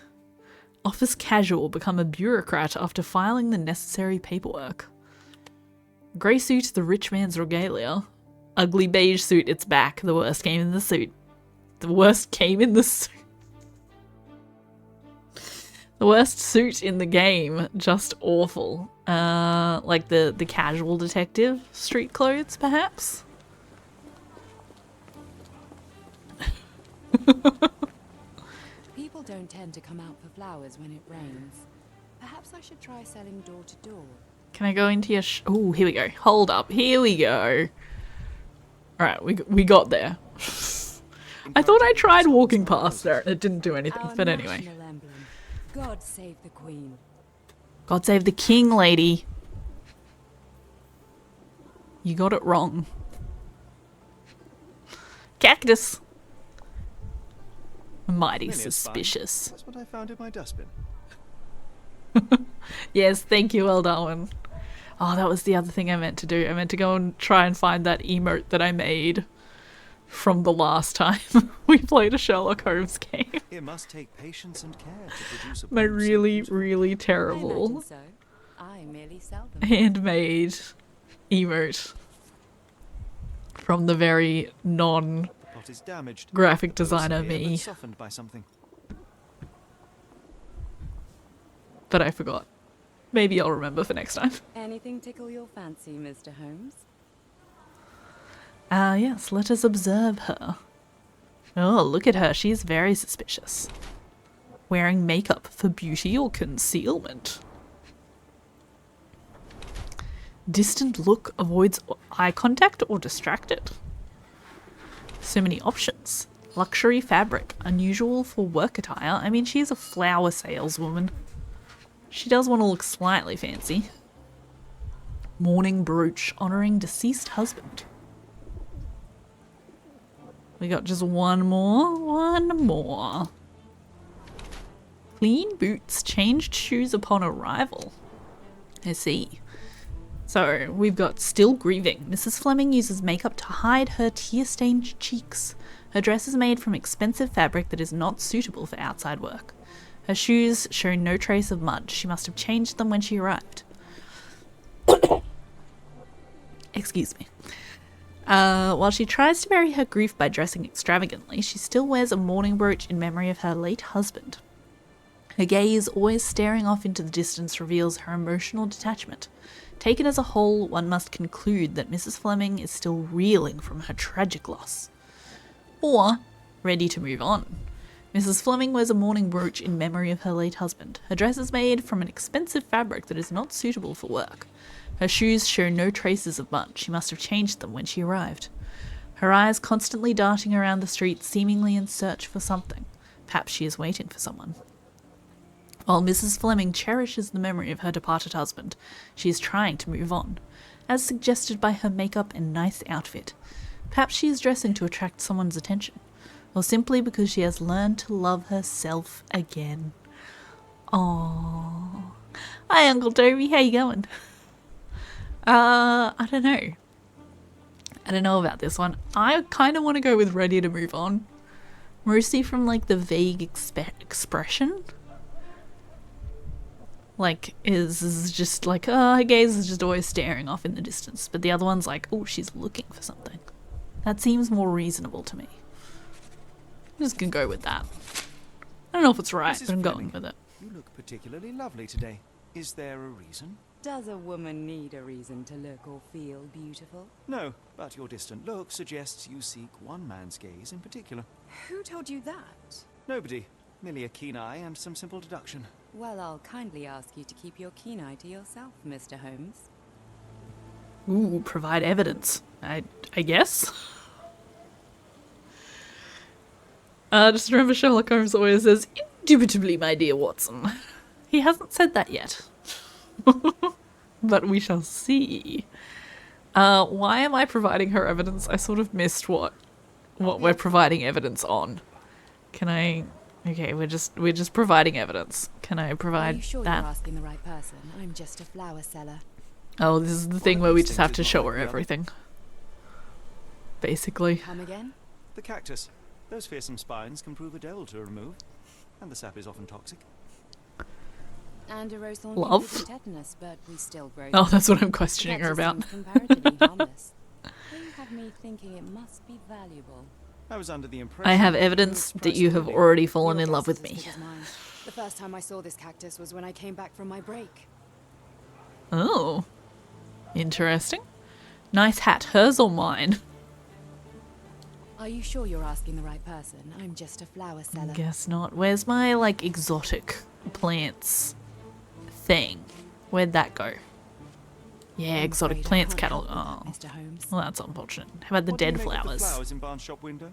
Office casual, become a bureaucrat after filing the necessary paperwork. Grey suit, the rich man's regalia. Ugly beige suit, it's back. The worst came in the suit. The worst came in the suit. The worst suit in the game, just awful. Like the casual detective street clothes, perhaps? People don't tend to come out for flowers when it rains. Perhaps I should try selling door to door. Can I go into your oh, here we go. Hold up. Here we go. Alright, we got there. I thought I tried walking past there and it didn't do anything, Our but anyway. national emblem. God save the Queen. God save the king, lady. You got it wrong. Cactus. Mighty Really, it's fine. suspicious. That's what I found in my dustbin. Yes, thank you, well Darwin. Oh, that was the other thing I meant to do. I meant to go and try and find that emote that I made from the last time we played a Sherlock Holmes game. It must take patience and care to produce a My poem so really, beautiful. really I terrible imagine so. I merely sell them. handmade emote from the very non The plot is damaged. graphic The poet's designer here, but me, softened by something. but I forgot. Maybe I'll remember for next time. Anything tickle your fancy, Mr. Holmes? Yes, let us observe her. Oh, look at her, she's very suspicious. Wearing makeup for beauty or concealment. Distant look, avoids eye contact or distracted. So many options. Luxury fabric, unusual for work attire. I mean, she's a flower saleswoman. She does want to look slightly fancy. Mourning brooch, honouring deceased husband. We got just one more. Clean boots, changed shoes upon arrival. I see. So, we've got still grieving. Mrs. Fleming uses makeup to hide her tear-stained cheeks. Her dress is made from expensive fabric that is not suitable for outside work. Her shoes show no trace of mud. She must have changed them when she arrived. Excuse me. While she tries to bury her grief by dressing extravagantly, she still wears a mourning brooch in memory of her late husband. Her gaze, always staring off into the distance, reveals her emotional detachment. Taken as a whole, one must conclude that Mrs. Fleming is still reeling from her tragic loss. Or ready to move on. Mrs. Fleming wears a mourning brooch in memory of her late husband. Her dress is made from an expensive fabric that is not suitable for work. Her shoes show no traces of mud. She must have changed them when she arrived. Her eyes constantly darting around the street, seemingly in search for something. Perhaps she is waiting for someone. While Mrs. Fleming cherishes the memory of her departed husband, she is trying to move on, as suggested by her makeup and nice outfit. Perhaps she is dressing to attract someone's attention, or simply because she has learned to love herself again. Aww. Hi, Uncle Toby, how you going? I don't know. I don't know about this one. I kind of want to go with ready to move on. Mostly from, like, the vague expression. Like, is just like, her gaze is just always staring off in the distance. But the other one's like, oh, she's looking for something. That seems more reasonable to me. I'm just gonna go with that. I don't know if it's right, Mrs. but I'm going Fleming, with it. You look particularly lovely today. Is there a reason? Does a woman need a reason to look or feel beautiful? No, but your distant look suggests you seek one man's gaze in particular. Who told you that? Nobody. Merely a keen eye and some simple deduction. Well, I'll kindly ask you to keep your keen eye to yourself, Mr. Holmes. Ooh, provide evidence. I guess. Just remember Sherlock Holmes always says, indubitably, my dear Watson. He hasn't said that yet. But we shall see. Why am I providing her evidence? I sort of missed what we're providing evidence on. Can I... Okay, we're just providing evidence. Can I provide Are you sure that? you're asking the right person? I'm just a flower seller. Oh, this is the thing where we just have to show her everything. Basically. Come again? The cactus. Those fearsome spines can prove a devil to remove, and the sap is often toxic. And a rose thorn Love? can give tetanus, but we still grow. Oh, that's what I'm questioning her Cactus about. seems comparatively harmless. You have me thinking it must be valuable. I was under the impression... I have evidence that you have already fallen Your in love guess with is as me. good as mine. The first time I saw this cactus was when I came back from my break. Oh. Interesting. Nice hat. Hers or mine? Are you sure you're asking the right person? I'm just a flower seller. Guess not. Where's my, like, exotic plants thing? Where'd that go? Yeah, I'm exotic afraid I plants can't catalog. help Oh. with that, Mr. Holmes. Well, that's unfortunate. How about the What do you dead make of the flowers? flowers in Barnes' shop window?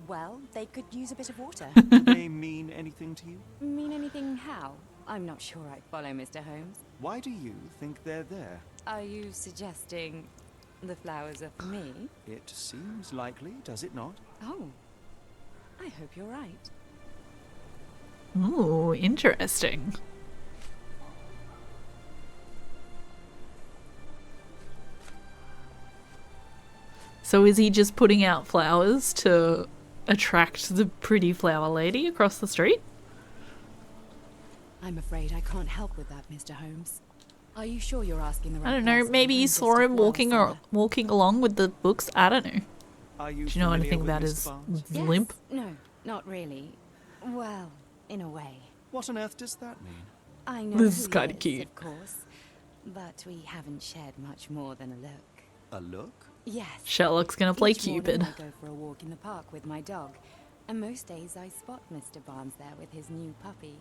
Well, they could use a bit of water. Do they mean anything to you? Mean anything how? I'm not sure I follow, Mr. Holmes. Why do you think they're there? Are you suggesting the flowers are for me? It seems likely, does it not? Oh, I hope you're right. Ooh, interesting. So is he just putting out flowers to attract the pretty flower lady across the street? I'm afraid I can't help with that, Mr. Holmes. Are you sure you're asking the right I don't know, person? maybe I'm you just saw a him flower walking seller. walking along with the books. I don't know. Are Do you know anything about Mr. his Barnes? Yes. limp? No, not really. Well, in a way. What on earth does that mean? I know This who is he kinda cute. of course. But we haven't shared much more than a look. A look? Yes. Sherlock's gonna play Each morning Cupid. I go for a walk in the park with my dog, and most days I spot Mr. Barnes there with his new puppy.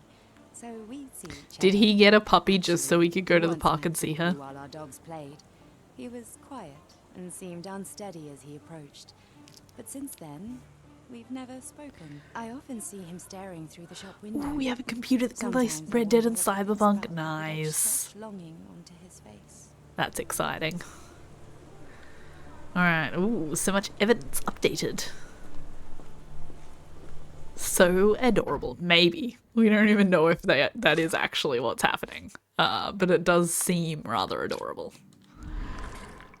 So we see each Did other. he get a puppy just so he could go to the Once park met and see quickly her? While our dogs played, he was quiet and seemed unsteady as he approached. But since then, we've never spoken. I often see him staring through the shop window. Ooh, we have a computer that can play Sometimes I Red Dead wonder and what it is Cyberpunk. about that that etched Nice. such longing onto his face. That's exciting. Alright, ooh, so much evidence updated. So adorable. Maybe. We don't even know if that is actually what's happening. But it does seem rather adorable.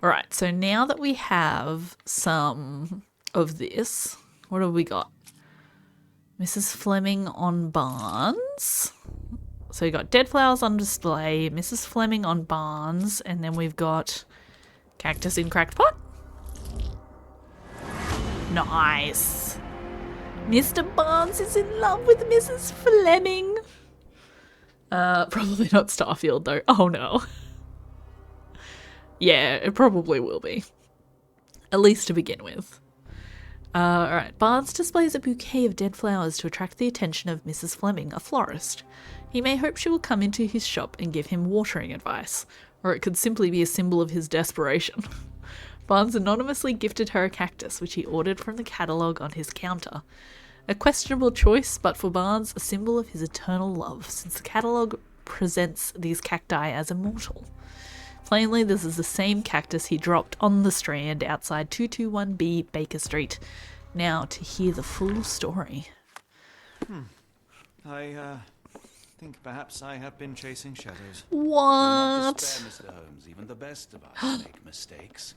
Alright, so now that we have some of this, what have we got? Mrs. Fleming on Barnes. So we got dead flowers on display, Mrs. Fleming on Barnes, and then we've got cactus in cracked pot. Nice. Mr. Barnes is in love with Mrs. Fleming. Probably not Starfield though. Oh no. Yeah, it probably will be. At least to begin with. Alright, Barnes displays a bouquet of dead flowers to attract the attention of Mrs. Fleming, a florist. He may hope she will come into his shop and give him watering advice, or it could simply be a symbol of his desperation. Barnes anonymously gifted her a cactus, which he ordered from the catalogue on his counter. A questionable choice, but for Barnes, a symbol of his eternal love, since the catalogue presents these cacti as immortal. Plainly, this is the same cactus he dropped on the Strand outside 221B Baker Street. Now, to hear the full story. I think perhaps I have been chasing shadows. Do not What? despair, Mr. Holmes. Even the best of us make mistakes.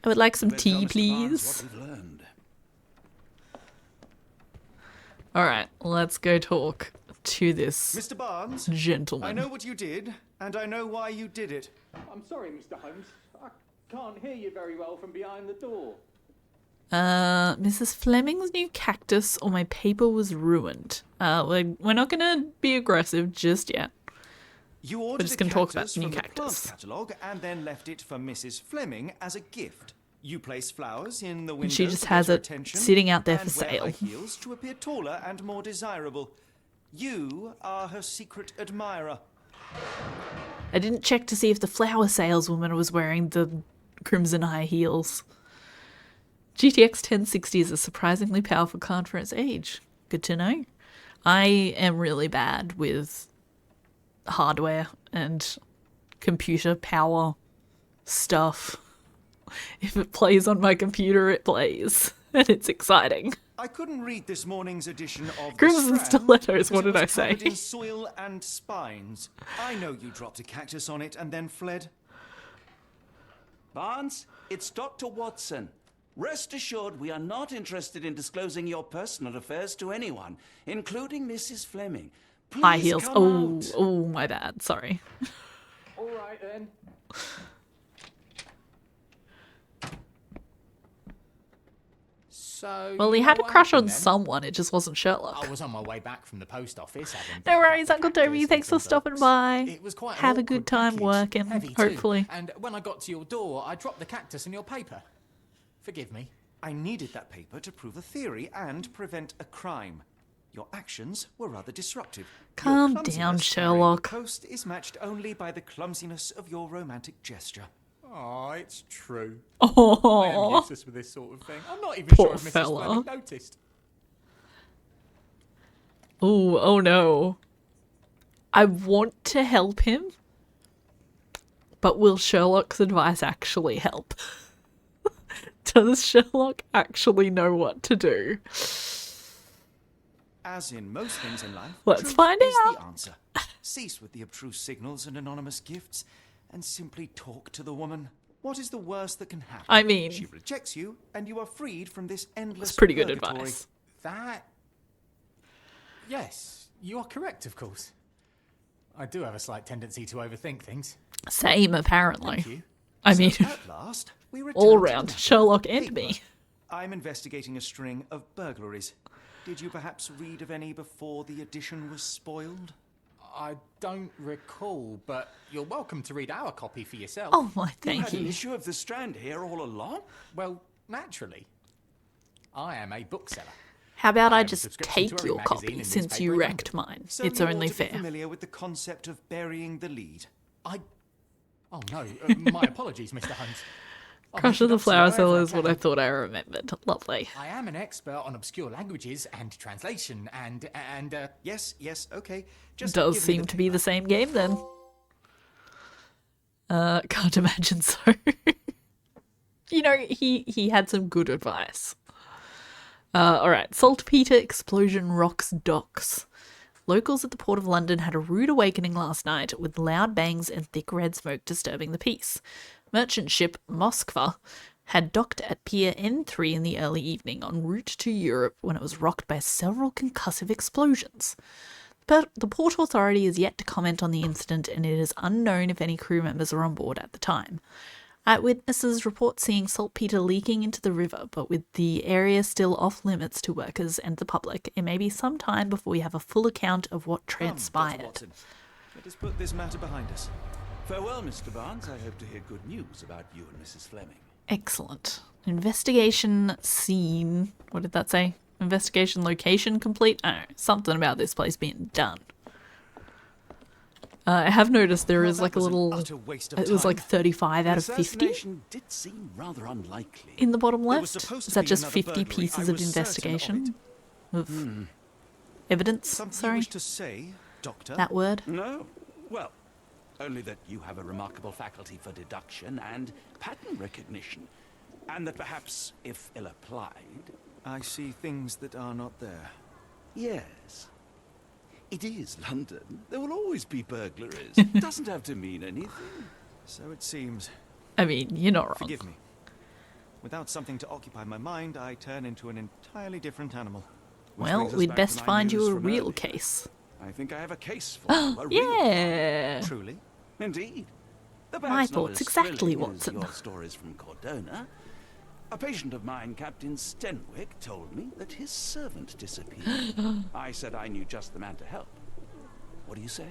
I would like some Better tell tea, Mr. Barnes please. what we've learned. Alright, let's go talk to this Mr. Barnes, gentleman. I know what you did, and I know why you did it. I'm sorry, Mr. Holmes. I can't hear you very well from behind the door. Mrs. Fleming's new cactus or my paper was ruined. We're not gonna be aggressive just yet. You ordered just a gonna talk about cactus new from the cactus. plant catalogue and then left it for Mrs. Fleming as a gift. You place flowers in the window. And she just to has get her it attention sitting out there and for wear sale. her heels to appear taller and more desirable. You are her secret admirer. I didn't check to see if the flower saleswoman was wearing the crimson high heels. GTX 1060 is a surprisingly powerful card for its age. Good to know. I am really bad with hardware and computer power stuff. If it plays on my computer, it plays. And it's exciting. I couldn't read this morning's edition of Crimson The Strand stilettos, because what it did I was say? covered in soil and spines. I know you dropped a cactus on it and then fled. Barnes, it's Dr. Watson. Rest assured, we are not interested in disclosing your personal affairs to anyone, including Mrs. Fleming. Please High heels. come out. Oh, my bad. Sorry. All right then. So. Well, he you had know a what crush on happened then? someone. It just wasn't Sherlock. I was on my way back from the post office having. No worries, Uncle Toby. Thanks for stopping by. It was quite an Have a awkward good time package, working, heavy too. hopefully. And when I got to your door, I dropped the cactus and your paper. Forgive me. I needed that paper to prove a theory and prevent a crime. Your actions were rather disruptive. Calm Your clumsiness down, carrying Sherlock. the post is matched only by the clumsiness of your romantic gesture. Oh, it's true. I am Oh, useless with this sort of thing. I'm not even Poor sure if Mrs. fella. Fleming noticed. oh no. I want to help him, but will Sherlock's advice actually help? Does Sherlock actually know what to do? As in most things in life, Let's truth find is out. the answer. Cease with the abstruse signals and anonymous gifts, and simply talk to the woman. What is the worst that can happen? I mean, She rejects you, and you are freed from this endless it's pretty good purgatory. advice. That. Yes, you are correct, of course. I do have a slight tendency to overthink things. Same, apparently. Thank you. I mean, At last, we return all to the round, matter of Sherlock the and paper. me. I'm investigating a string of burglaries. Did you perhaps read of any before the edition was spoiled? I don't recall, but you're welcome to read our copy for yourself. Oh my, You thank had an you. issue of The Strand here all along? Well, naturally. I am a bookseller. How about I I have a just subscription to take every your magazine copy and since newspaper you in wrecked London. mine? So It's you only ought to be fair. familiar with the concept of burying the lead. Oh no, my apologies, Mr. Holmes. Oh, Crush of Mr. the Dobson, Flower wherever Seller I is what I can. thought I remembered. Lovely. I am an expert on obscure languages and translation and Yes, okay. Just Does give me seem the to be the paper. same game then. Can't imagine so. You know, he had some good advice. Alright, Saltpeter explosion rocks docks. Locals at the Port of London had a rude awakening last night with loud bangs and thick red smoke disturbing the peace. Merchant ship Moskva had docked at Pier N3 in the early evening en route to Europe when it was rocked by several concussive explosions. But the Port Authority is yet to comment on the incident, and it is unknown if any crew members were on board at the time. Eyewitnesses report seeing saltpeter leaking into the river, but with the area still off limits to workers and the public, it may be some time before we have a full account of what Come, Dr. transpired. Watson. Let us put this matter behind us. Farewell, Mr. Barnes. I hope to hear good news about you and Mrs. Fleming. Excellent. Investigation scene. What did that say? Investigation location complete? I don't know. Something about this place being done. I have noticed there Well, is that like a was an little. utter waste of It was time. like 35 out The of 50 assassination did seem rather unlikely. in the bottom was left. supposed Is to that be just another 50 burglary. pieces I of was certain of investigation? Of evidence? Something you Sorry. wish to say, Doctor? That word? No? Well, only that you have a remarkable faculty for deduction and pattern recognition. And that perhaps, if ill applied... I see things that are not there. Yes. It is London. There will always be burglaries. It doesn't have to mean anything. So it seems. I mean, you're not wrong. Forgive me. Without something to occupy my mind, I turn into an entirely different animal. Which Well, brings us we'd back best to my find you news a from real earlier. case. I think I have a case for you. A real Yeah. Truly? Indeed. Though My perhaps not thoughts as exactly, thrilling as Watson. Your stories from Cordona. A patient of mine, Captain Stenwick, told me that his servant disappeared. I said I knew just the man to help. What do you say?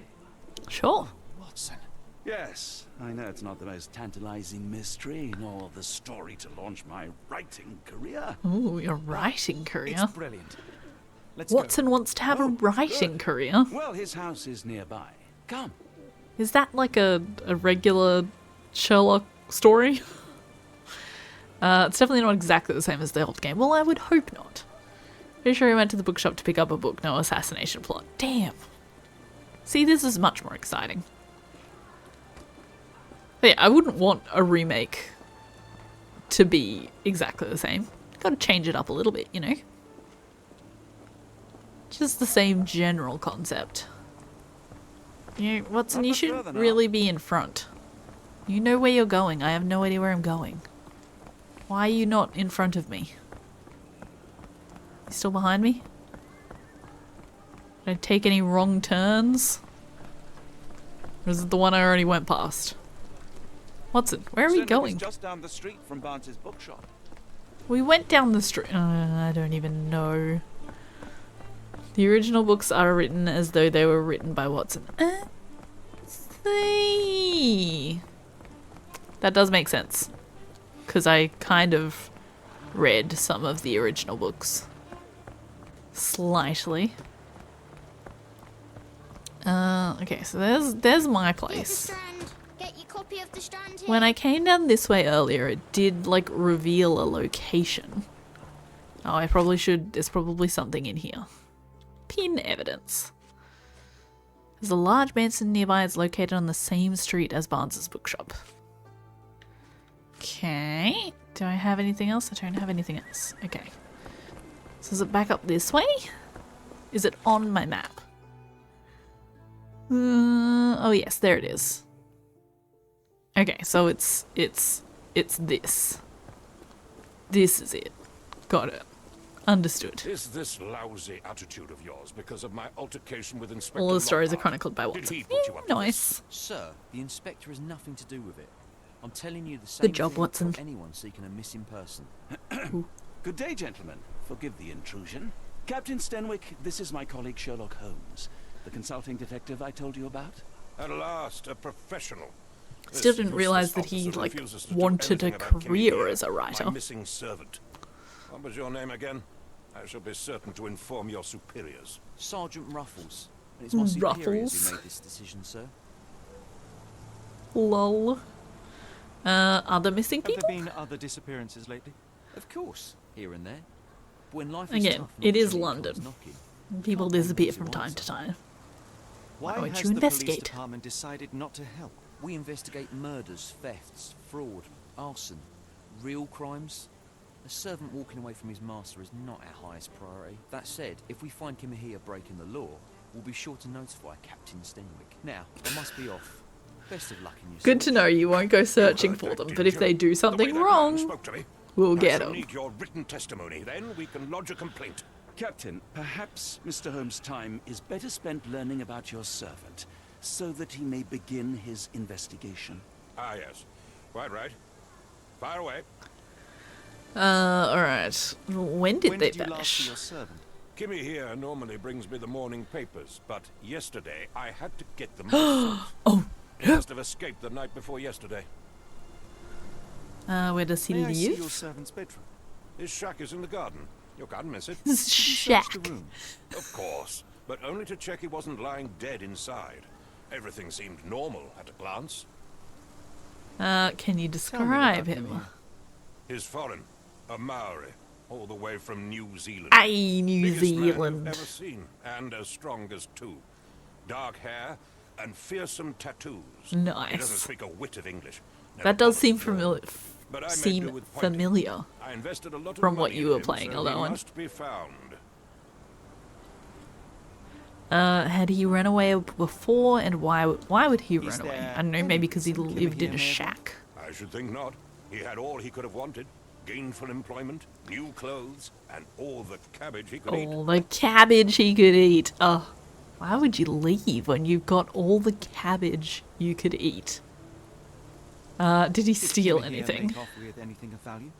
Sure. Watson. Yes, I know it's not the most tantalizing mystery, nor the story to launch my writing career. Ooh, your writing career. It's brilliant. Let's Watson wants to have a Oh, writing good. career. Well, his house is nearby. Come. Is that like a regular Sherlock story? It's definitely not exactly the same as the old game. Well, I would hope not. Pretty sure he went to the bookshop to pick up a book. No assassination plot. Damn. See, this is much more exciting. But yeah, I wouldn't want a remake to be exactly the same. Gotta change it up a little bit, you know? Just the same general concept. You know, Watson, you should really be in front. You know where you're going. I have no idea where I'm going. Why are you not in front of me? You still behind me? Did I take any wrong turns? Or is it the one I already went past? Watson, where are we going? Just down the street from Barnes's bookshop. We went down the street. I don't even know. The original books are written as though they were written by Watson. See. That does make sense. Because I kind of read some of the original books. Slightly. Okay, so there's my place. Get your copy of the Strand here. When I came down this way earlier, it did, like, reveal a location. Oh, I probably should... There's probably something in here. Pin evidence. There's a large mansion nearby. It's located on the same street as Barnes's bookshop. Okay. Do I have anything else? I don't have anything else. Okay. So is it back up this way? Is it on my map? Oh yes, there it is. Okay, so it's this. This is it. Got it. Understood. Is this lousy attitude of yours because of my altercation with Inspector All the stories are Lockhart? chronicled by Did Watson. he put you up to Nice. this? Sir, the inspector has nothing to do with it. I'm telling you the same Good job, thing Watson. from anyone seeking a missing person. Good day, gentlemen. Forgive the intrusion. Captain Stenwick, this is my colleague Sherlock Holmes, the consulting detective I told you about. At last, a professional. Still This didn't realize that useless he, officer like, refuses to do wanted a anything about Kimmy career here, as a writer. My missing servant. What was your name again? I shall be certain to inform your superiors. Sergeant Ruffles. And it's my superiors Ruffles? who made this decision, sir. Lol. Other missing Have people? there been other disappearances lately? Of course, here and there. But when life is Again, tough, it is naturally London. comes knocking. People Can't disappear always from time answer. to time. Why won't has you the police investigate? department decided not to help? We investigate murders, thefts, fraud, arson, real crimes. A servant walking away from his master is not our highest priority. That said, if we find Kimahia breaking the law, we'll be sure to notify Captain Stenwick. Now, I must be off. Best of luck in your Good to search. know you won't go searching heard for that, them, didn't but if you? they do The way something that man wrong, spoke to me. we'll I get shall them. need your written testimony. Then we can lodge a complaint. Captain, perhaps Mr. Holmes' time is better spent learning about your servant, so that he may begin his investigation. Ah, yes. Quite right. Fire away. Alright. When did they you last see vanish? your servant? Kimmy here normally brings me the morning papers, but yesterday I had to get them myself. Oh, He must have escaped the night before yesterday. where does he May I see your live? servant's bedroom? His shack is in the garden. You can't miss it. His Search shack. the room. Of course, but only to check he wasn't lying dead inside. Everything seemed normal at a glance. Can you describe about him? He's foreign, a Maori, all the way from New Zealand. Aye, New Biggest man you've Zealand. ever seen, and as strong as two. Dark hair and fearsome tattoos. He doesn't Nice. speak a whit of English. Never That does bothered seem to learn. familiar. But I made do Seem with pointing. familiar. I invested a lot of from what money you in were him, playing, so although he I'm- must be found. Had he run away before, and why would he Is run away? there I don't know, maybe because he evidence of lived in Kimahia a nearby? shack. I should think not. He had all he could have wanted. Gainful employment, new clothes, and all the cabbage he could eat. All the cabbage he could eat. Oh, why would you leave when you've got all the cabbage you could eat? Did he Did steal Kimahia anything? make off with anything of value?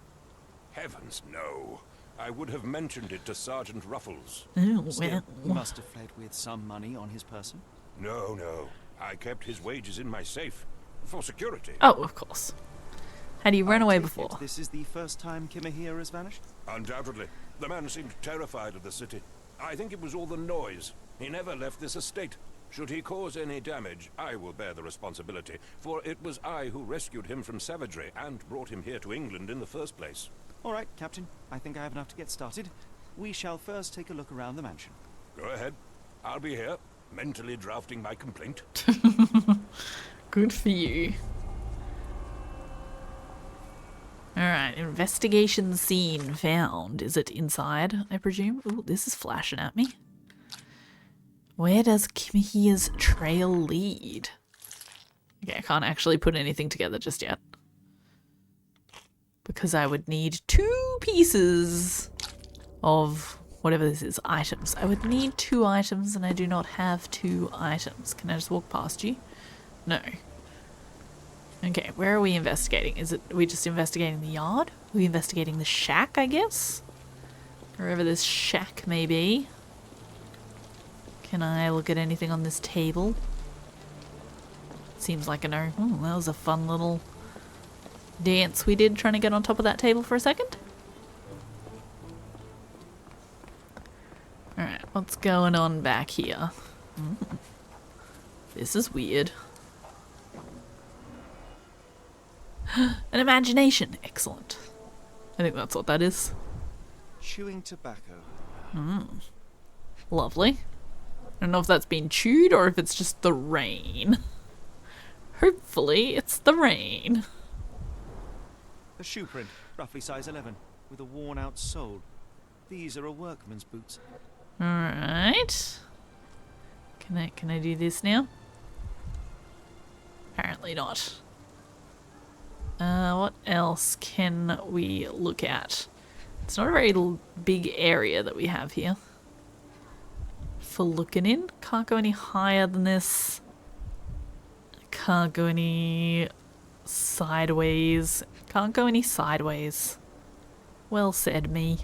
Heavens, no. I would have mentioned it to Sergeant Ruffles. Oh, Still, he well. must have fled with some money on his person. No, no. I kept his wages in my safe. For security. Oh, of course. Had he run I away take before? it This is the first time Kimahia has vanished? Undoubtedly. The man seemed terrified of the city. I think it was all the noise. He never left this estate. Should he cause any damage, I will bear the responsibility, for it was I who rescued him from savagery and brought him here to England in the first place. All right, Captain. I think I have enough to get started. We shall first take a look around the mansion. Go ahead. I'll be here, mentally drafting my complaint. Good for you. Alright, investigation scene found. Is it inside, I presume? Ooh, this is flashing at me. Where does Kimihira's trail lead? Okay, I can't actually put anything together just yet. Because I would need 2 pieces of whatever this is, items. I would need 2 items and I do not have 2 items. Can I just walk past you? No. Okay, where are we investigating? Are we just investigating the yard? Are we investigating the shack, I guess? Wherever this shack may be. Can I look at anything on this table? Seems like a no. Oh, that was a fun little dance we did trying to get on top of that table for a second. Alright, what's going on back here? This is weird. An imagination. Excellent. I think that's what that is. Chewing tobacco. Lovely. I don't know if that's been chewed or if it's just the rain. Hopefully it's the rain. A shoe print, roughly size 11, with a worn-out sole. These are a workman's boots. Alright. Can I do this now? Apparently not. What else can we look at? It's not a very big area that we have here for looking in. Can't go any higher than this. Can't go any sideways. Can't go any sideways. Well said, me.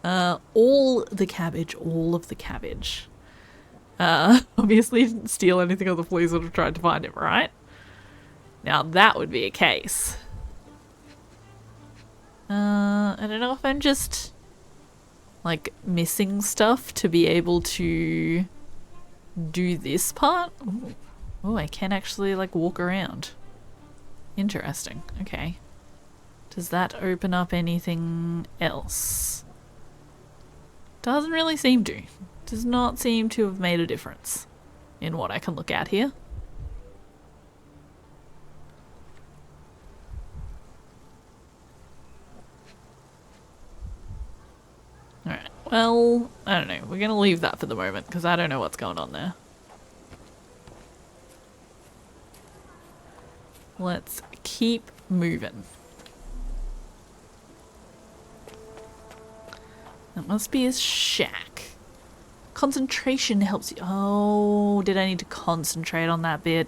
All the cabbage, all of the cabbage. Obviously didn't steal anything on the police would have tried to find it, right? Now that would be a case. I don't know if I'm just like missing stuff to be able to do this part. Oh, I can actually like walk around. Interesting. Okay. Does that open up anything else? Doesn't really seem to. Does not seem to have made a difference in what I can look at here. Alright, well, I don't know. We're going to leave that for the moment because I don't know what's going on there. Let's keep moving. That must be his shack. Concentration helps you. Oh, did I need to concentrate on that bit?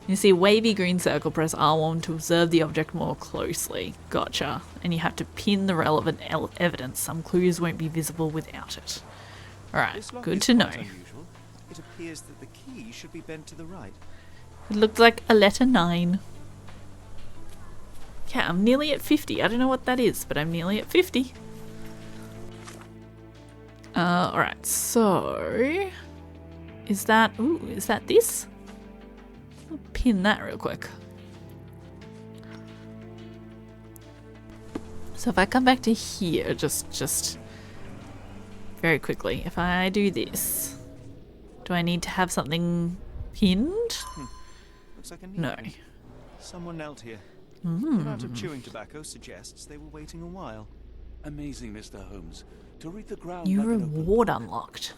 You see, wavy green circle, press R1 to observe the object more closely. Gotcha. And you have to pin the relevant evidence. Some clues won't be visible without it. Alright, good to know. Unusual. It appears that the key should be bent to the right. It looks like a letter 9. Yeah, I'm nearly at 50. I don't know what that is, but I'm nearly at 50. Alright, so... Is that... Ooh, is that this? I'll pin that real quick. So if I come back to here, just very quickly, if I do this, do I need to have something pinned? Looks like a No. needle. Someone knelt here. The amount of chewing tobacco suggests they were waiting a while. Amazing, Mr. Holmes. To read the ground New like an open reward book. unlocked.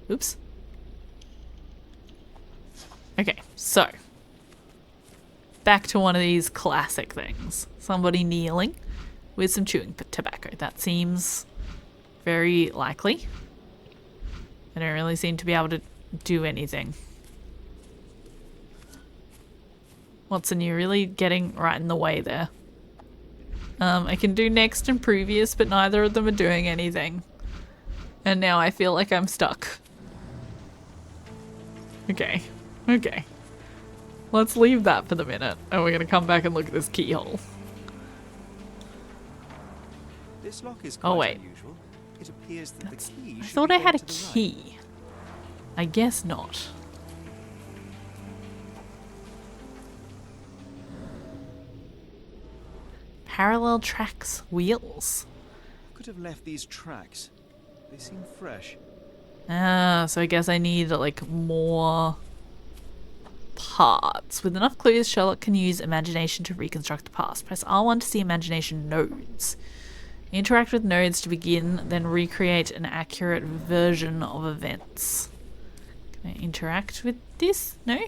Oops. Okay, so. Back to one of these classic things. Somebody kneeling with some chewing tobacco. That seems very likely. I don't really seem to be able to do anything. Watson, you're really getting right in the way there. I can do next and previous, but neither of them are doing anything. And now I feel like I'm stuck. Okay. Okay. Let's leave that for the minute, and we're gonna come back and look at this keyhole. This lock is quite Oh wait. unusual. It appears that the key I should thought be I had a to the right. key. I guess not. Parallel tracks wheels. Could have left these tracks. They seem fresh. Ah, so I guess I need like more parts. With enough clues, Sherlock can use imagination to reconstruct the past. Press R1 to see imagination nodes. Interact with nodes to begin, then recreate an accurate version of events. Can I interact with this? No?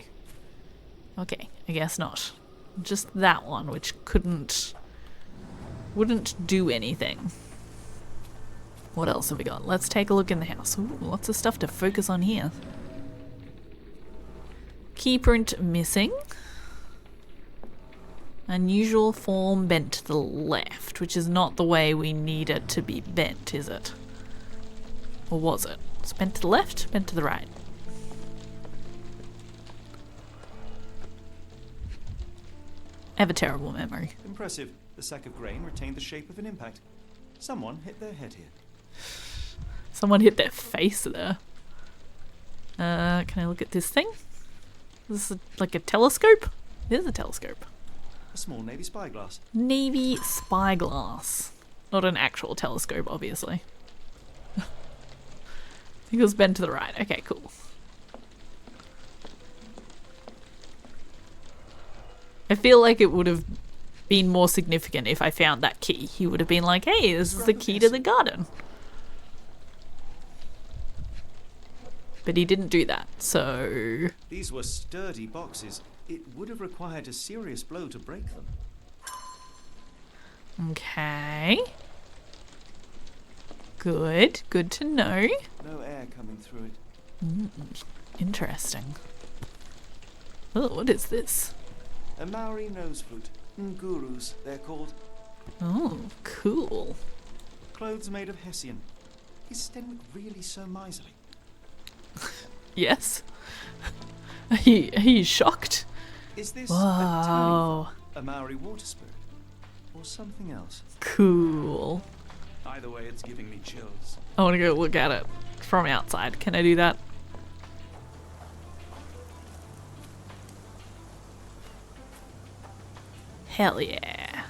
Okay, I guess not. Just that one, which wouldn't do anything. What else have we got? Let's take a look in the house. Ooh, lots of stuff to focus on here. Keyprint missing. Unusual form bent to the left, which is not the way we need it to be bent, is it? Or was it? It's bent to the left, bent to the right. I have a terrible memory. Impressive. The sack of grain retained the shape of an impact. Someone hit their head here. Someone hit their face there. Can I look at this thing? Is this like a telescope? It is a telescope. A small Navy spyglass. Navy spyglass. Not an actual telescope, obviously. I think it was bent to the right. Okay, cool. I feel like it would have been more significant if I found that key. He would have been like, hey, this is the key to the garden. But he didn't do that, so... These were sturdy boxes. It would have required a serious blow to break them. Okay. Good. Good to know. No air coming through it. Interesting. Oh, what is this? A Maori nose flute. Ngurus, they're called. Oh, cool. Clothes made of hessian. Is Stenwick really so miserly? Yes. Are you shocked? Is this wow. a Maori water spirit? Or something else? Cool. Either way, it's giving me chills. I want to go look at it from outside. Can I do that? Hell yeah.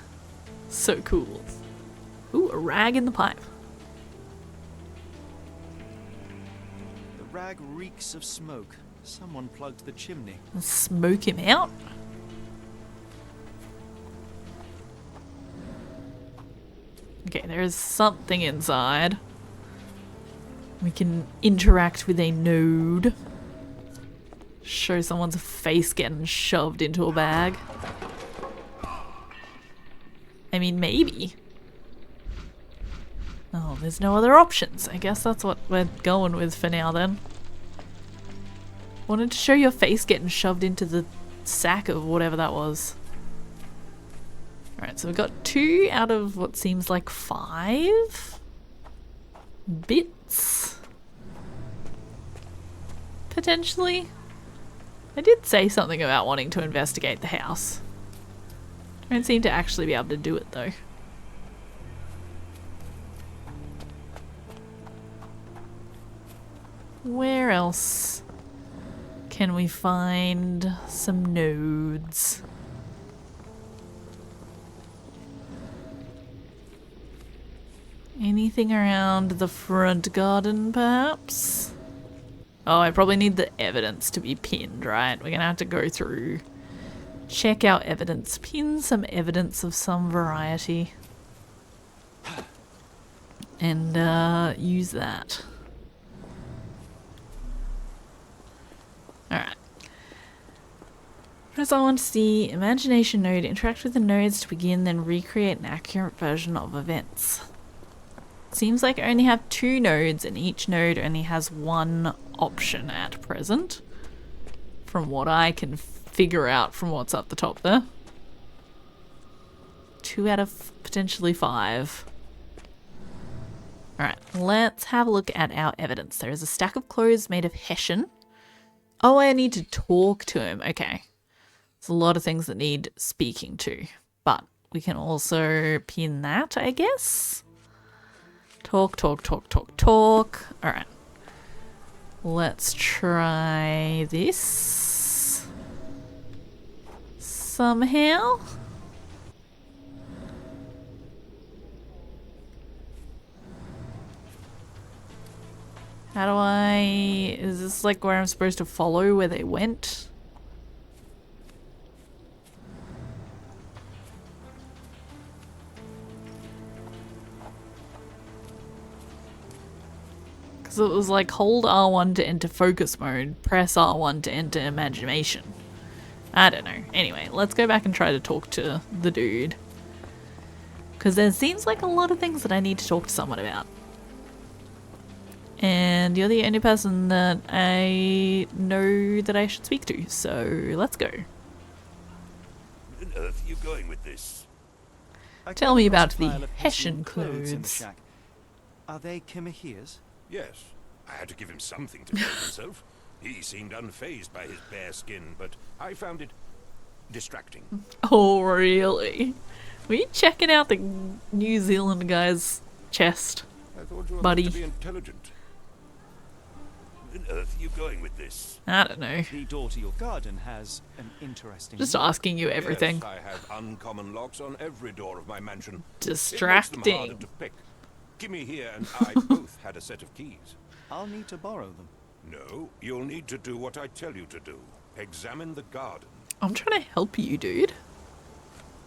So cool. Ooh, a rag in the pipe. The rag reeks of smoke. Someone plugged the chimney. Let's smoke him out. Okay, there is something inside. We can interact with a node. Show someone's face getting shoved into a bag. I mean, maybe. Oh, there's no other options. I guess that's what we're going with for now then. Wanted to show your face getting shoved into the sack of whatever that was. Alright, so we've got 2 out of what seems like 5 bits. Potentially. I did say something about wanting to investigate the house. Don't seem to actually be able to do it though. Where else can we find some nodes? Anything around the front garden, perhaps? Oh, I probably need the evidence to be pinned, right? We're gonna have to go through, check our evidence, pin some evidence of some variety, and use that. Alright. First I want to see imagination node, interact with the nodes to begin, then recreate an accurate version of events. Seems like I only have 2 nodes and each node only has 1 option at present. From what I can figure out from what's up the top there. 2 out of potentially 5. Alright, let's have a look at our evidence. There is a stack of clothes made of hessian. Oh, I need to talk to him. Okay. There's a lot of things that need speaking to. But we can also pin that, I guess. Talk, talk, talk, talk, talk. Alright. Let's try this. Somehow. How do I... Is this like where I'm supposed to follow where they went? Because it was like hold R1 to enter focus mode, press R1 to enter imagination. I don't know. Anyway, let's go back and try to talk to the dude. Because there seems like a lot of things that I need to talk to someone about. And you're the only person that I know that I should speak to, so let's go. Where on earth are you going with this? Tell me about the Hessian clothes. Are they Kimahia's? Yes. I had to give him something to clothe himself. He seemed unfazed by his bare skin, but I found it distracting. Oh, really? Were you checking out the New Zealand guy's chest, I thought you were buddy? meant to be intelligent. Where on earth are you going with this? I don't know. The door to your garden has an interesting... Just asking you everything. Yes, I have uncommon locks on every door of my mansion. Distracting. It makes them harder to pick. Kimmy here and I both had a set of keys. I'll need to borrow them. No, you'll need to do what I tell you to do. Examine the garden. I'm trying to help you, dude.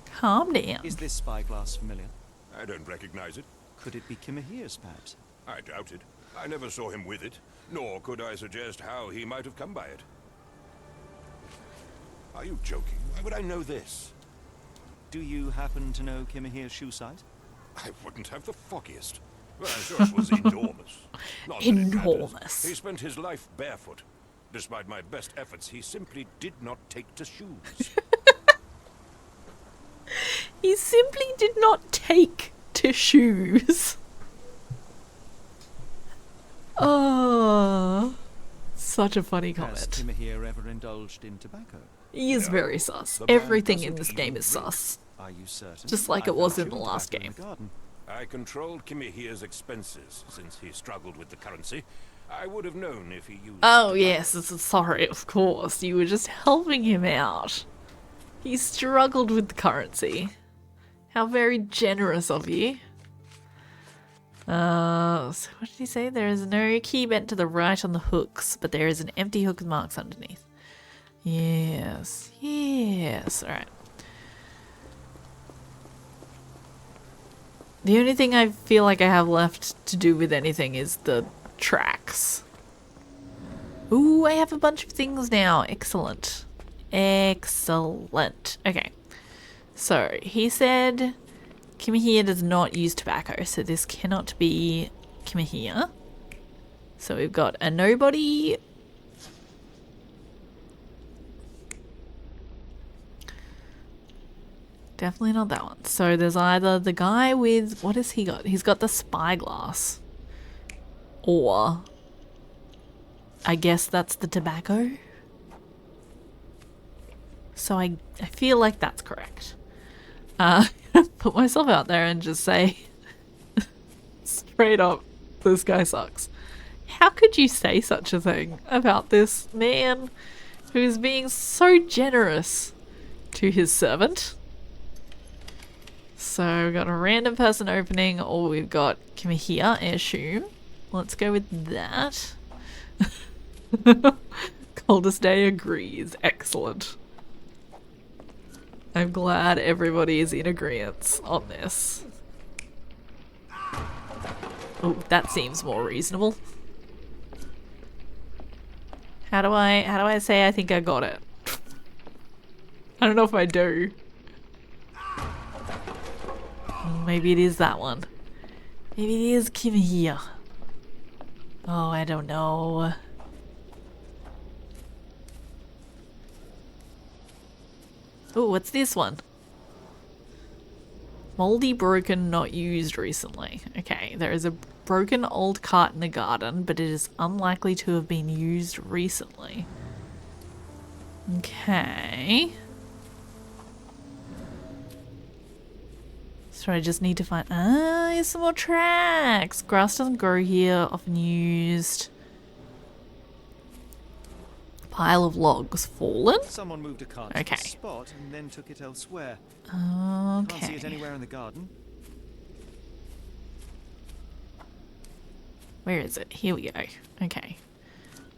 Calm down. Is this spyglass familiar? I don't recognize it. Could it be Kimahia's, perhaps? I doubt it. I never saw him with it, nor could I suggest how he might have come by it. Are you joking? Why would I know this? Do you happen to know Kimahia's shoe size? I wouldn't have the foggiest. Well, I'm sure it was enormous. Not that it matters. Enormous. He spent his life barefoot. Despite my best efforts, he simply did not take to shoes. He simply did not take to shoes. Oh, such a funny comment. Has Kimahia ever indulged in tobacco? He is very sus. Everything in this game is sus. Are you certain? Just like it was in the last game. I controlled Kimahia's expenses since he struggled with the currency. I would have known if he used... Oh yes, sorry, of course. You were just helping him out. He struggled with the currency. How very generous of you. So what did he say? There is no key bent to the right on the hooks, but there is an empty hook with marks underneath. Yes, yes, alright. The only thing I feel like I have left to do with anything is the tracks. Ooh, I have a bunch of things now. Excellent. Excellent. Okay. So, he said Kimahia does not use tobacco, so this cannot be Kimahia. So we've got a nobody. Definitely not that one. So there's either the guy with... What has he got? He's got the spyglass. Or... I guess that's the tobacco. So I feel like that's correct. Put myself out there and just say... straight up, this guy sucks. How could you say such a thing about this man who's being so generous to his servant? So we've got a random person opening, or we've got Kimahia, I assume. Let's go with that. Coldest Day agrees. Excellent. I'm glad everybody is in agreement on this. Oh, that seems more reasonable. How do I say I think I got it? I don't know if I do. Maybe it is that one. Maybe it is Kimahia. Oh, I don't know. Oh, what's this one? Moldy, broken, not used recently. Okay, there is a broken old cart in the garden, but it is unlikely to have been used recently. Okay. So I just need to find... Ah, here's some more tracks. Grass doesn't grow here. Often used. Pile of logs fallen. Someone moved a cart to this spot and then took it elsewhere. Okay. Can't see it anywhere in the garden. Where is it? Here we go. Okay.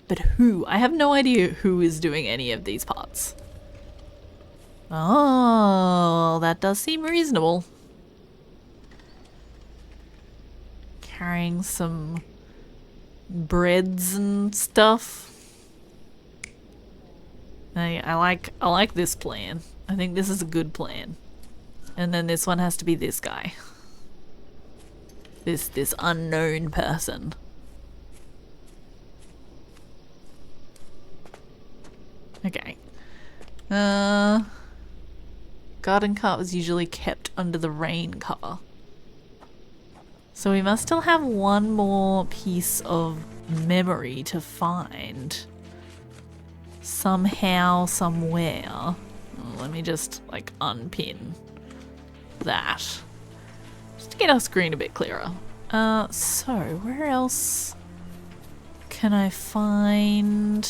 But who? I have no idea who is doing any of these parts. Oh, that does seem reasonable. Carrying some breads and stuff. I like this plan. I think this is a good plan. And then this one has to be this guy. This unknown person. Okay. Garden cart was usually kept under the rain cover. So we must still have one more piece of memory to find. Somehow, somewhere. Oh, let me just, like, unpin that. Just to get our screen a bit clearer. So, where else can I find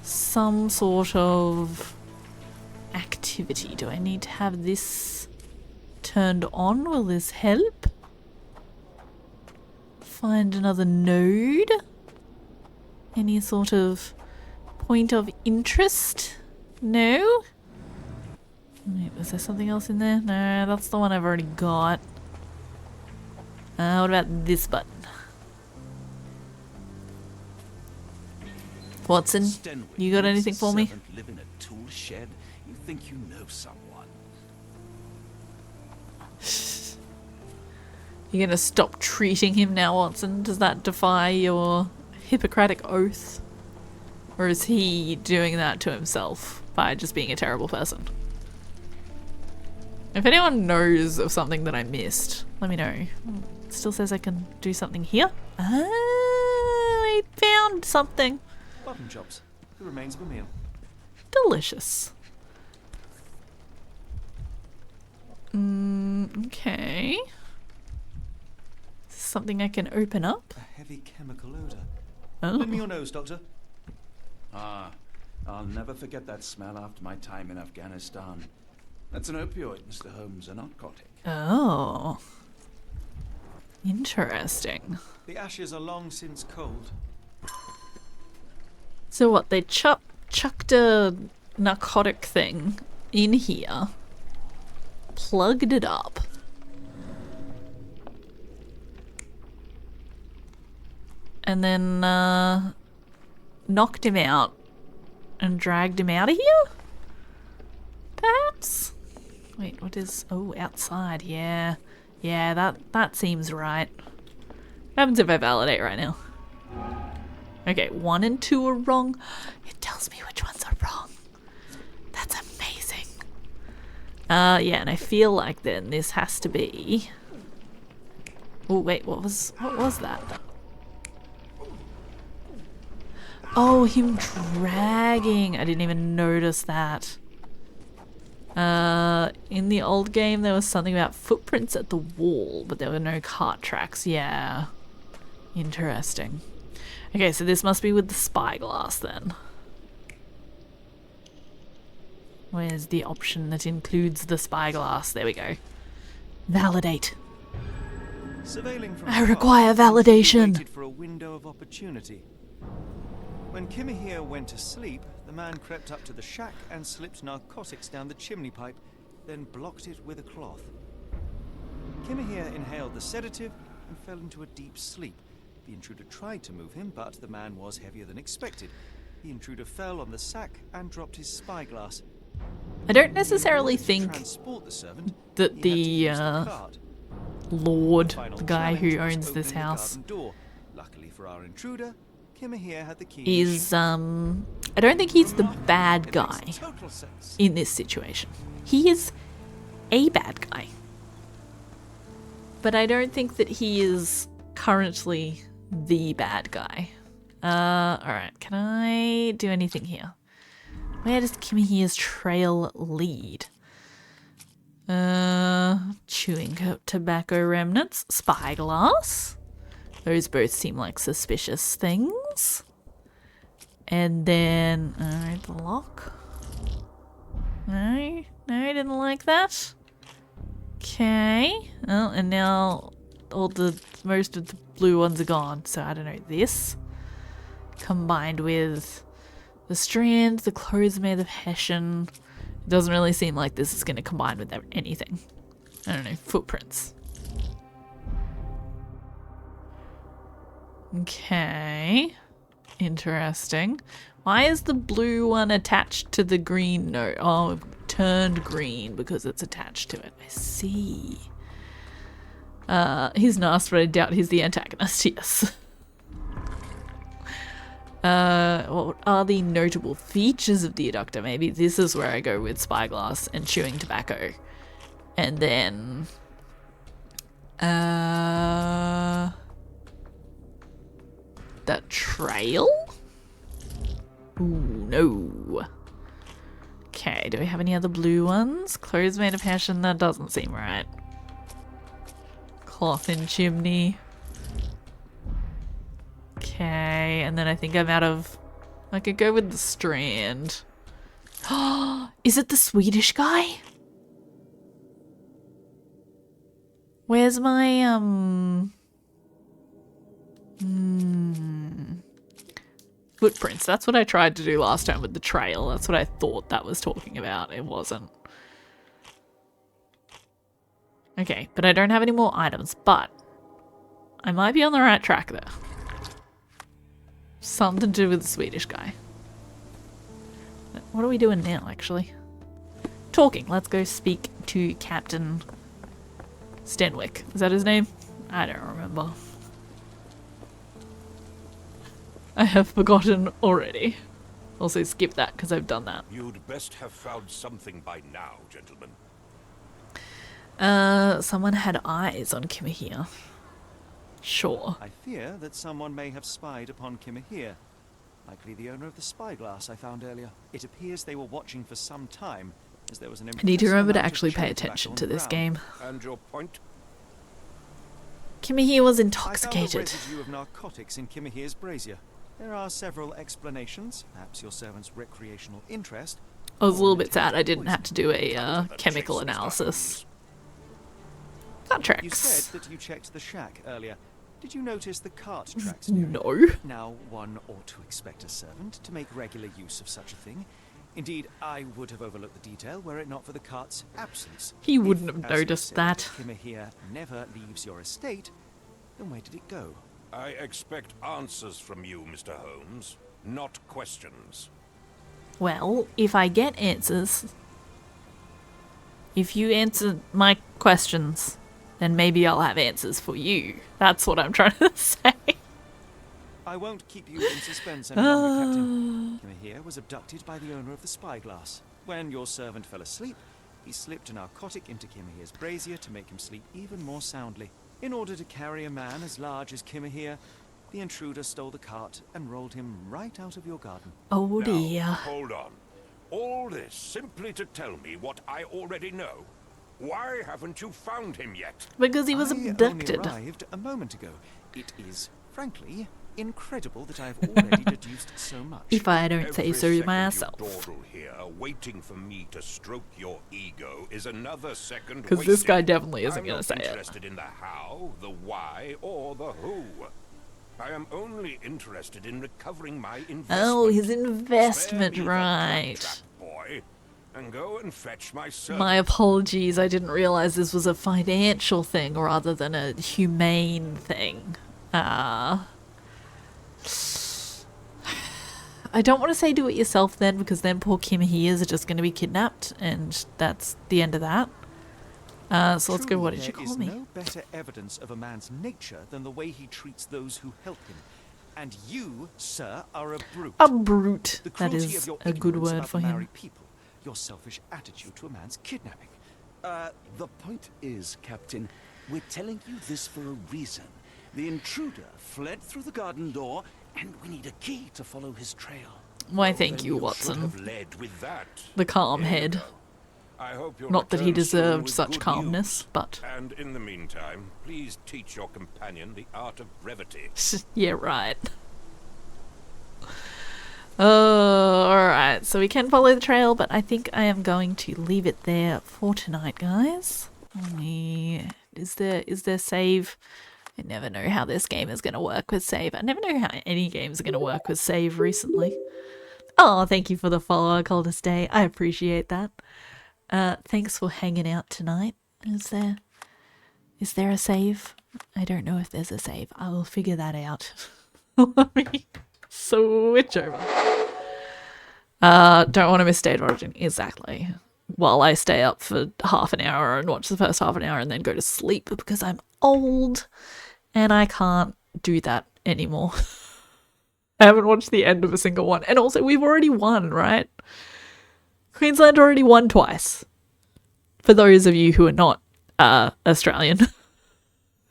some sort of activity? Do I need to have this turned on? Will this help? Find another node? Any sort of point of interest? No? Wait, was there something else in there? No, that's the one I've already got. What about this button? Watson, you got anything for me? Live in a tool shed? You think you know someone? You're gonna stop treating him now, Watson? Does that defy your Hippocratic oath? Or is he doing that to himself by just being a terrible person? If anyone knows of something that I missed, let me know. It still says I can do something here. Ah, I found something. Button chops. The remains of a meal. Delicious. Okay. Is this something I can open up? A heavy chemical odor. Oh. Lend me your nose, Doctor. Ah, I'll never forget that smell after my time in Afghanistan. That's an opioid, Mr. Holmes, a narcotic. Oh. Interesting. The ashes are long since cold. So what, they chucked a narcotic thing in here, plugged it up, and then knocked him out and dragged him out of here? Perhaps? Wait, what is... Oh, outside, yeah. Yeah, that seems right. What happens if I validate right now? Okay, 1 and 2 are wrong. It tells me which ones are wrong. That's amazing. Yeah, and I feel like then this has to be... Oh, wait, what was that? Oh, him dragging. I didn't even notice that. In the old game there was something about footprints at the wall, but there were no cart tracks. Yeah. Interesting. Okay, so this must be with the spyglass then. Where's the option that includes the spyglass? There we go. Validate. Surveilling from I require validation. Waited for a window of opportunity. When Kimahir went to sleep, the man crept up to the shack and slipped narcotics down the chimney pipe, then blocked it with a cloth. Kimahir inhaled the sedative and fell into a deep sleep. The intruder tried to move him, but the man was heavier than expected. The intruder fell on the sack and dropped his spyglass. I don't necessarily think Transport the servant, that the Lord, Final the guy who challenge owns was this opening the house, garden door. Luckily for our intruder, Kimahir had the key. is I don't think he's the bad guy Total sense. in this situation. He is a bad guy. But I don't think that he is currently the bad guy. Alright, can I do anything here? Where does Kimahir's trail lead? Chewing tobacco remnants, spyglass. Those both seem like suspicious things. And then, alright, the lock. No, I didn't like that. Okay. Oh, and now most of the blue ones are gone. So I don't know, this combined with the strand, the clothes made of hessian. It doesn't really seem like this is going to combine with anything. I don't know, footprints. Okay. Interesting. Why is the blue one attached to the green note? Oh, it turned green because it's attached to it. I see. He's nasty, but I doubt he's the antagonist, yes. What are the notable features of the Doctor? Maybe this is where I go with spyglass and chewing tobacco. And then... that trail? Ooh, no. Okay, do we have any other blue ones? Clothes made of hessian? That doesn't seem right. Cloth in chimney. Okay, and then I think I'm out of... I could go with the strand. Is it the Swedish guy? Where's my, footprints? That's what I tried to do last time with the trail. That's what I thought that was talking about. It wasn't. Okay, but I don't have any more items, but I might be on the right track there. Something to do with the Swedish guy. What are we doing now, actually? Talking. Let's go speak to Captain Stenwick. Is that his name? I don't remember. I have forgotten already. Also skip that because I've done that. You'd best have found something by now, gentlemen. Someone had eyes on Kimmer here. Sure. I fear that someone may have spied upon Kimmer here. Likely the owner of the spyglass I found earlier. It appears they were watching for some time, as there was an I need to remember to impressive actually pay amount of attention tobacco to on this the game. And your point? Kimmer here was I found a intoxicated. residue of narcotics in Kimmer here's brazier. There are several explanations, perhaps your servant's recreational interest. I was a little bit sad I didn't have to do a chemical analysis. Cut You tracks. said that you checked the shack earlier. Did you notice the cart tracks near it? No. Now, one ought to expect a servant to make regular use of such a thing. Indeed, I would have overlooked the detail were it not for the cart's absence. He wouldn't If, have as you noticed said, that. Kimmer here never leaves your estate, then where did it go? I expect answers from you, Mr. Holmes, not questions. Well, if I get answers, if you answer my questions, then maybe I'll have answers for you. That's what I'm trying to say. I won't keep you in suspense any longer, Captain. Kimmer here was abducted by the owner of the spyglass. When your servant fell asleep, he slipped a narcotic into Kimmer here's brazier to make him sleep even more soundly. In order to carry a man as large as Kimmer here, the intruder stole the cart and rolled him right out of your garden. Oh Now, dear. hold on. All this simply to tell me what I already know. Why haven't you found him yet? Because he was I abducted. only arrived a moment ago. It is, frankly, incredible that I have already deduced so much. If I don't say Every so second you myself. dawdle here, waiting for me to stroke your ego, is another second Because wasted. this guy definitely isn't I'm going to not say it. interested in the how, the why, or the who. I am only interested in recovering my investment. Oh, his investment, Spare me the right. claptrap, boy, and go and fetch my servant. My apologies, I didn't realize this was a financial thing rather than a humane thing. I don't want to say do it yourself then, because then poor Kim Hears are just going to be kidnapped, and that's the end of that. So let's go, Truly, what did you there call is me? no better evidence of a man's nature than the way he treats those who help him. And you, sir, are a brute. A brute. The That cruelty of is your a good ignorance word about for the him. married people, your selfish attitude to a man's kidnapping. The point is, Captain, we're telling you this for a reason. The intruder fled through the garden door, and we need a key to follow his trail. Why, thank Then you, should Watson. have led with that. The calm Here you head. go. I hope you'll Not that he return soon deserved with such good calmness, news. but... And in the meantime, please teach your companion the art of brevity. Yeah, right. Alright, so we can follow the trail, but I think I am going to leave it there for tonight, guys. Is there save? I never know how this game is going to work with save. I never know how any games are going to work with save recently. Oh, thank you for the follow, Coldest Day. I appreciate that. Thanks for hanging out tonight. Is there a save? I don't know if there's a save. I will figure that out. Let me switch over. Don't want to miss State of Origin. Exactly. While I stay up for half an hour and watch the first half an hour and then go to sleep because I'm old and I can't do that anymore. I haven't watched the end of a single one. And also, we've already won, right? Queensland already won twice. For those of you who are not Australian.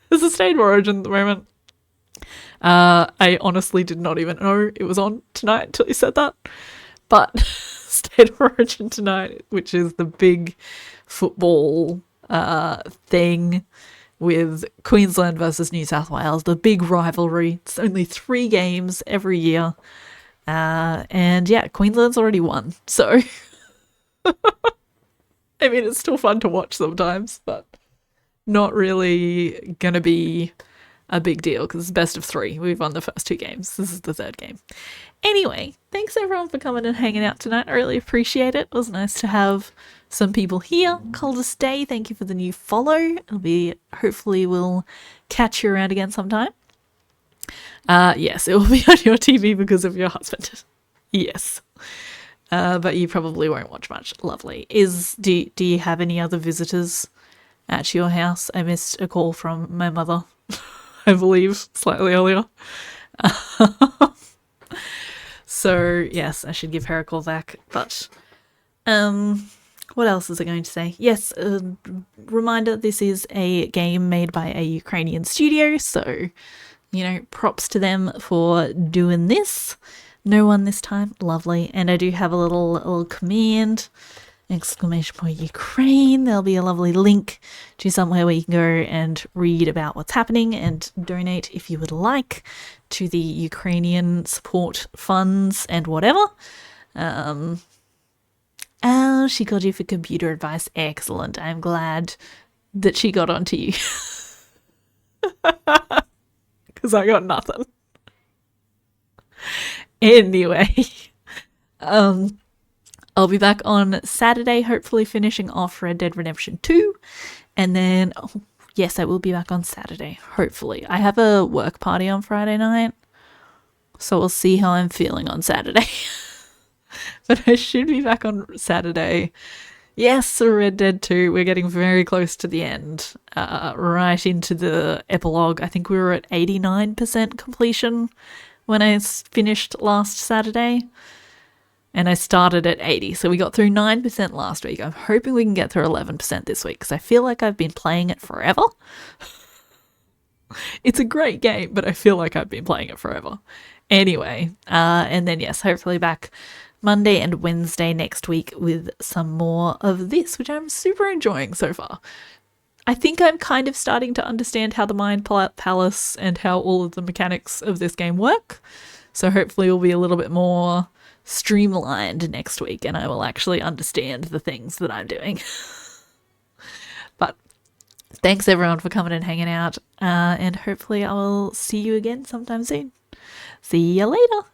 There's a State of Origin at the moment. I honestly did not even know it was on tonight until you said that. But State of Origin tonight, which is the big football thing with Queensland versus New South Wales, the big rivalry. It's only 3 games every year. And yeah, Queensland's already won. So, I mean, it's still fun to watch sometimes, but not really gonna be a big deal because it's best of 3. We've won the first 2 games. This is the 3rd game. Anyway, thanks everyone for coming and hanging out tonight. I really appreciate it. It was nice to have some people here. Coldest Day, thank you for the new follow. Hopefully we'll catch you around again sometime. Yes, it will be on your TV because of your husband. Yes. But you probably won't watch much. Lovely. Do you have any other visitors at your house? I missed a call from my mother, I believe, slightly earlier. So, yes, I should give her a call back. But, what else is I going to say? Yes, reminder, this is a game made by a Ukrainian studio, so, props to them for doing this. No one this time. Lovely. And I do have a little command, !Ukraine. There'll be a lovely link to somewhere where you can go and read about what's happening and donate if you would like to the Ukrainian support funds and whatever. She called you for computer advice. Excellent. I'm glad that she got onto you. Because I got nothing. Anyway, I'll be back on Saturday, hopefully finishing off Red Dead Redemption 2. And then, yes, I will be back on Saturday, hopefully. I have a work party on Friday night, so we'll see how I'm feeling on Saturday. But I should be back on Saturday. Yes, Red Dead 2, we're getting very close to the end, right into the epilogue. I think we were at 89% completion when I finished last Saturday. And I started at 80, so we got through 9% last week. I'm hoping we can get through 11% this week, because I feel like I've been playing it forever. It's a great game, but I feel like I've been playing it forever. Anyway, and then yes, hopefully back Monday and Wednesday next week with some more of this, which I'm super enjoying so far. I think I'm kind of starting to understand how the Mind Palace and how all of the mechanics of this game work. So hopefully we'll be a little bit more streamlined next week and I will actually understand the things that I'm doing. But thanks everyone for coming and hanging out, and hopefully I will see you again sometime soon. See you later.